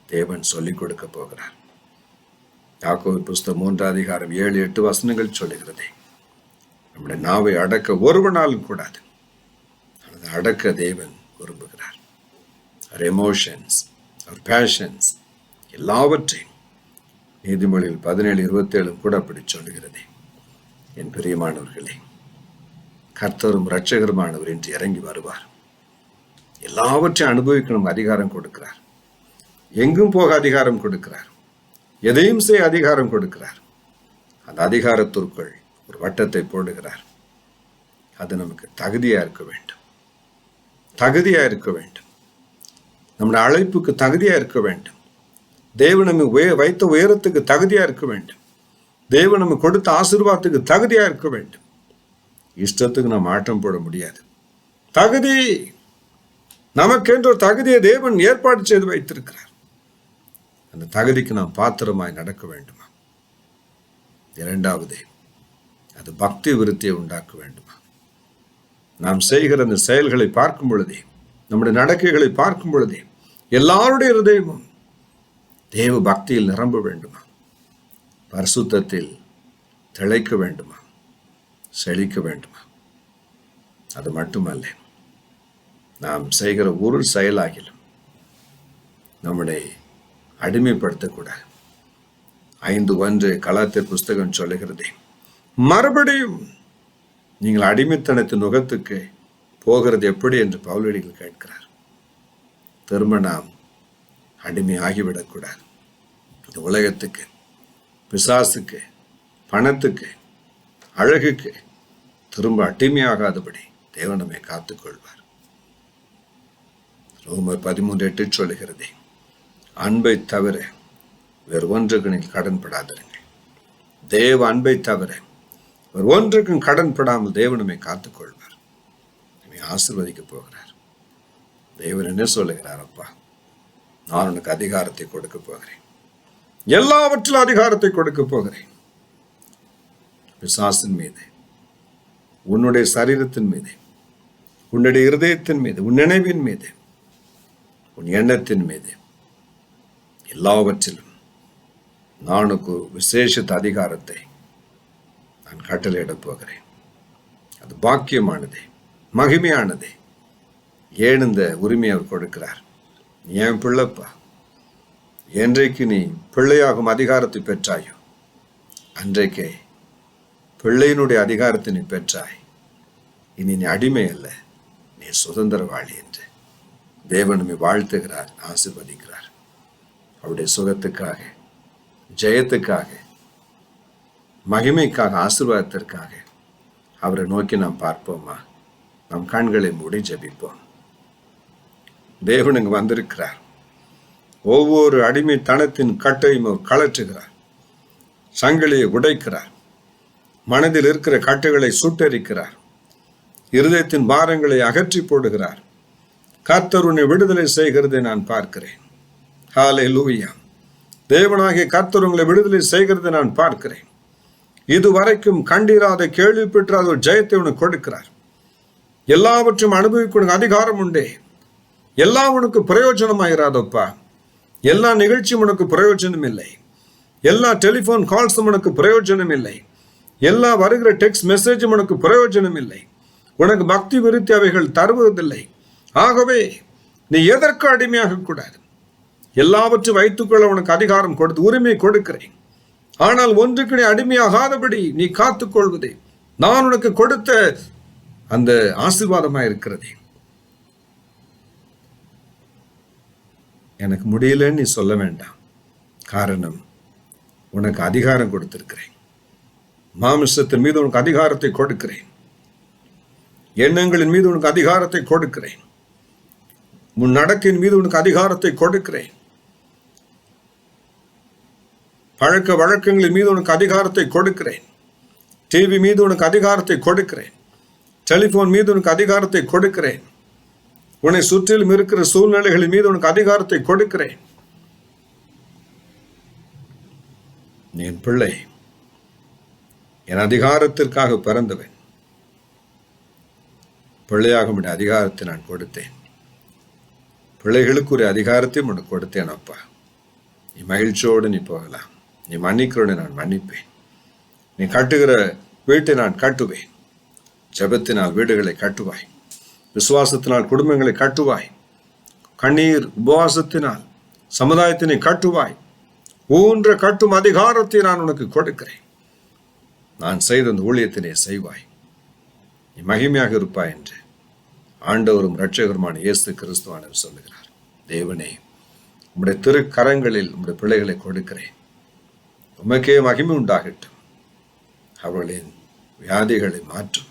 தேவன் சொல்லிக் கொடுக்க போகிறார். யாக்கோபு புஸ்தகம் 3:7-8 சொல்லுகிறதே நம்முடைய நாவை அடக்க ஒருவனாலும் கூடாது. அதை அடக்க தேவன் விரும்புகிறார். அவர் எமோஷன்ஸ், அவர் பேஷன்ஸ் எல்லாவற்றையும் நீதிமொழியில் 17:27 கூட அப்படி சொல்லுகிறதே. என் பிரியமானவர்களே, கர்த்தரும் இரட்சகருமானவர் என்று இறங்கி வருவார். எல்லாவற்றையும் அனுபவிக்கணும் அதிகாரம் கொடுக்கிறார். எங்கும் போக அதிகாரம் கொடுக்கிறார். எதையும் செய்ய அதிகாரம் கொடுக்கிறார். அந்த அதிகாரத்திற்குள் ஒரு வட்டத்தை போடுகிறார். அது நமக்கு தகுதியா இருக்க வேண்டும். தகுதியா இருக்க வேண்டும். நம்முடைய அழைப்புக்கு தகுதியா இருக்க வேண்டும். தேவன் நம்ம வைத்த உயரத்துக்கு தகுதியா இருக்க வேண்டும். தேவன் நம்ம கொடுத்த ஆசீர்வாதத்துக்கு தகுதியா இருக்க வேண்டும். இஷ்டத்துக்கு நாம் ஆட்டம் போட முடியாது. தகுதி, நமக்கென்ற ஒரு தகுதியை தேவன் ஏற்பாடு செய்து வைத்திருக்கிறார். அந்த தகுதிக்கு நாம் பாத்திரமாய் நடக்க வேண்டுமா? இரண்டாவது, அது பக்தி விருத்தியை உண்டாக்க வேண்டுமா? நாம் செய்கிற அந்த செயல்களை பார்க்கும் பொழுதே, நம்முடைய நடக்கைகளை பார்க்கும் பொழுதே எல்லாருடைய இருதயமும் தேவ பக்தியில் நிரம்ப வேண்டுமா? பரிசுத்தத்தில் திளைக்க வேண்டுமா? செழிக்க வேண்டுமா? அது மட்டுமல்ல, நாம் செய்கிற ஒரு செயலாகிலும் நம்மை அடிமைப்படுத்தக்கூடாது. 5:1 கலாத்தியர் புஸ்தகம் சொல்லுகிறதே, மறுபடியும் நீங்கள் அடிமைத்தனத்தின் நுகத்துக்கு போகிறது எப்படி என்று பவுலடிகள் கேட்கிறார். திரும்ப நாம் அடிமை ஆகிவிடக்கூடாது. இந்த உலகத்துக்கு, பிசாசுக்கு, பணத்துக்கு, அழகுக்கு திரும்ப அடிமையாகாதபடி தேவன் நம்மை காத்துக்கொள்வார். ரோமர் 13:8 சொல்லுகிறதே, அன்பை தவிர வேறு ஒன்றுக்கு நீங்கள் கடன்படாதிருங்கள். தேவ அன்பை தவிர வேறு ஒன்றுக்கும் கடன்படாமல் தேவன் நம்மை காத்துக்கொள்வார், நம்மை ஆசீர்வதிக்க போகிறார். தேவன் என்ன சொல்லுகிறார்? அப்பா, நான் உனக்கு அதிகாரத்தை கொடுக்க போகிறேன், எல்லாவற்றிலும் அதிகாரத்தை கொடுக்க போகிறேன். பிசாசின் மீது, உன்னுடைய சரீரத்தின் மீது, உன்னுடைய இருதயத்தின் மீது, உன் நினைவின் மீது, உன் எண்ணத்தின் மீது, எல்லாவற்றிலும் நான் உனக்கு விசேஷித்த அதிகாரத்தை நான் கட்டளையிடப் போகிறேன். அது பாக்கியமானது, மகிமையானது. ஏன் இந்த உரிமையை அவர் கொடுக்கிறார்? நீ என் பிள்ளைப்பா, என்றைக்கு நீ பிள்ளையாகும் அதிகாரத்தை பெற்றாயோ அன்றைக்கே பிள்ளையினுடைய அதிகாரத்தை நீ பெற்றாய். இனி நீ அடிமை அல்ல, நீ சுதந்திரவாளி என்று தேவன் நம்மை வாழ்த்துகிறார், ஆசீர்வதிக்கிறார். அவருடைய சுகத்துக்காக, ஜெயத்துக்காக, மகிமைக்காக, ஆசீர்வாதத்திற்காக அவரை நோக்கி நாம் பார்ப்போமா? நம் கண்களை மூடி ஜெபிப்போம். தேவன் இங்கு வந்திருக்கிறார். ஒவ்வொரு அடிமைத்தனத்தின் கட்டையும் அவர் கழற்றுகிறார், சங்கிலியை உடைக்கிறார், மனதில் இருக்கிற கட்டுகளை சுட்டரிக்கிறார், இருதயத்தின் பாரங்களை அகற்றி போடுகிறார். கர்த்தர் உன்னை விடுதலை செய்கிறதை நான் பார்க்கிறேன். ஹல்லேலூயா. தேவனாகிய கர்த்தர் உங்களை விடுதலை செய்கிறதை நான் பார்க்கிறேன். இதுவரைக்கும் கண்டிராத, கேள்விப்பெற்றாத ஒரு ஜெயத்தை உனக்கு கொடுக்கிறார். எல்லாவற்றையும் அனுபவிக்க அதிகாரம் உண்டே. எல்லாம் உனக்கு பிரயோஜனமாயிராதப்பா. எல்லா நிகழ்ச்சியும் உனக்கு பிரயோஜனம் இல்லை. எல்லா டெலிபோன் கால்ஸும் உனக்கு பிரயோஜனம் இல்லை. எல்லா வருகிற டெக்ஸ்ட் மெசேஜும் உனக்கு பிரயோஜனம் இல்லை. உனக்கு பக்தி விருத்தி அவைகள் தருவதில்லை. ஆகவே நீ எதற்கு அடிமையாக கூடாது. எல்லாவற்றையும் வைத்துக்கொள்ள உனக்கு அதிகாரம் கொடுத்து உரிமை கொடுக்கிறேன். ஆனால் ஒன்றுக்கு நீ அடிமையாகாதபடி நீ காத்துக்கொள்வதே நான் உனக்கு கொடுத்த அந்த ஆசீர்வாதமாக இருக்கிறதே. எனக்கு முடியலன்னு நீ சொல்ல வேண்டாம். காரணம், உனக்கு அதிகாரம் கொடுத்திருக்கிறேன். மாமிசத்தின் மீது உனக்கு அதிகாரத்தை கொடுக்கிறேன். எண்ணங்களின் மீது உனக்கு அதிகாரத்தை கொடுக்கிறேன். உன் நடக்கையின் மீது உனக்கு அதிகாரத்தை கொடுக்கிறேன். பழக்க வழக்கங்களின் மீது உனக்கு அதிகாரத்தை கொடுக்கிறேன். டிவி மீது உனக்கு அதிகாரத்தை கொடுக்கிறேன். டெலிபோன் மீது உனக்கு அதிகாரத்தை கொடுக்கிறேன். உன்னை சுற்றிலும் இருக்கிற சூழ்நிலைகளின் மீது உனக்கு அதிகாரத்தை கொடுக்கிறேன். நீ என் பிள்ளை, என் அதிகாரத்திற்காக பிறந்தவன். பிள்ளையாக உடைய அதிகாரத்தை நான் கொடுத்தேன். பிள்ளைகளுக்கு ஒரு அதிகாரத்தையும் உனக்கு கொடுத்தேன் அப்பா. நீ மகிழ்ச்சியோடு நீ போகலாம். நீ மன்னிக்கிறோன்னு நான் மன்னிப்பேன். நீ கட்டுகிற வீட்டை நான் கட்டுவேன். ஜெபத்தினால் வீடுகளை கட்டுவாய். விசுவாசத்தினால் குடும்பங்களை கட்டுவாய். கண்ணீர் உபவாசத்தினால் சமுதாயத்தினை கட்டுவாய். ஊன்ற கட்டும் அதிகாரத்தை நான் உனக்கு கொடுக்கிறேன். நான் செய்த அந்த ஊழியத்தினை செய்வாய். நீ மகிமையாக இருப்பாய் என்று ஆண்டவரும் இரட்சகருமான இயேசு கிறிஸ்துவானவர் சொல்லுகிறார். தேவனே, உம்முடைய திருக்கரங்களில் உம்முடைய பிள்ளைகளை கொடுக்கிறேன். உமக்கே மகிமை உண்டாகட்டும். அவர்களின் வியாதிகளை மாற்றும்,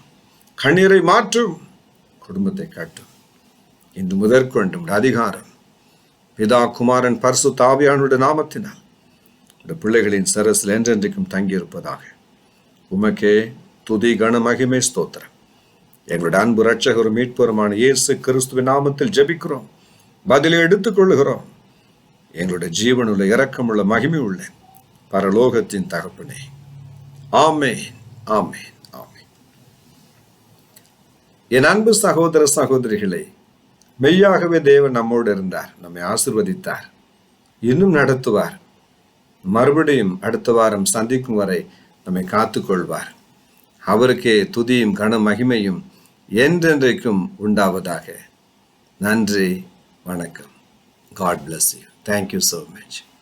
கண்ணீரை மாற்றும், குடும்பத்தை காட்டும். இன்று முதற்கொண்டு அதிகாரம் பிதா, குமாரன், பரிசுத்த ஆவியானுடைய நாமத்தினால் இந்த பிள்ளைகளின் சரசில் என்றென்றைக்கும் தங்கியிருப்பதாக. உமக்கே துதி, கன, மகிமை, ஸ்தோத்திரம். எங்களுடைய அன்பு இரட்சகரும் மீட்பருமான இயேசு கிறிஸ்துவின் நாமத்தில் ஜெபிக்கிறோம், பதிலை எடுத்துக் கொள்ளுகிறோம். எங்களுடைய ஜீவனுள்ள, இரக்கமுள்ள, மகிமை உள்ள பரலோகத்தின் தகப்பனே, ஆமென், ஆமென், ஆமென். என் அன்பு சகோதர சகோதரிகளே, மெய்யாகவே தேவன் நம்மோடு இருந்தார், நம்மை ஆசீர்வதித்தார், இன்னும் நடத்துவார். மறுபடியும் அடுத்த வாரம் சந்திக்கும் வரை நம்மை காத்துக்கொள்வார். அவருக்கே துதியும் கன மகிமையும் என்றென்றைக்கும் உண்டாவதாக. நன்றி, வணக்கம். God bless you. Thank you so much.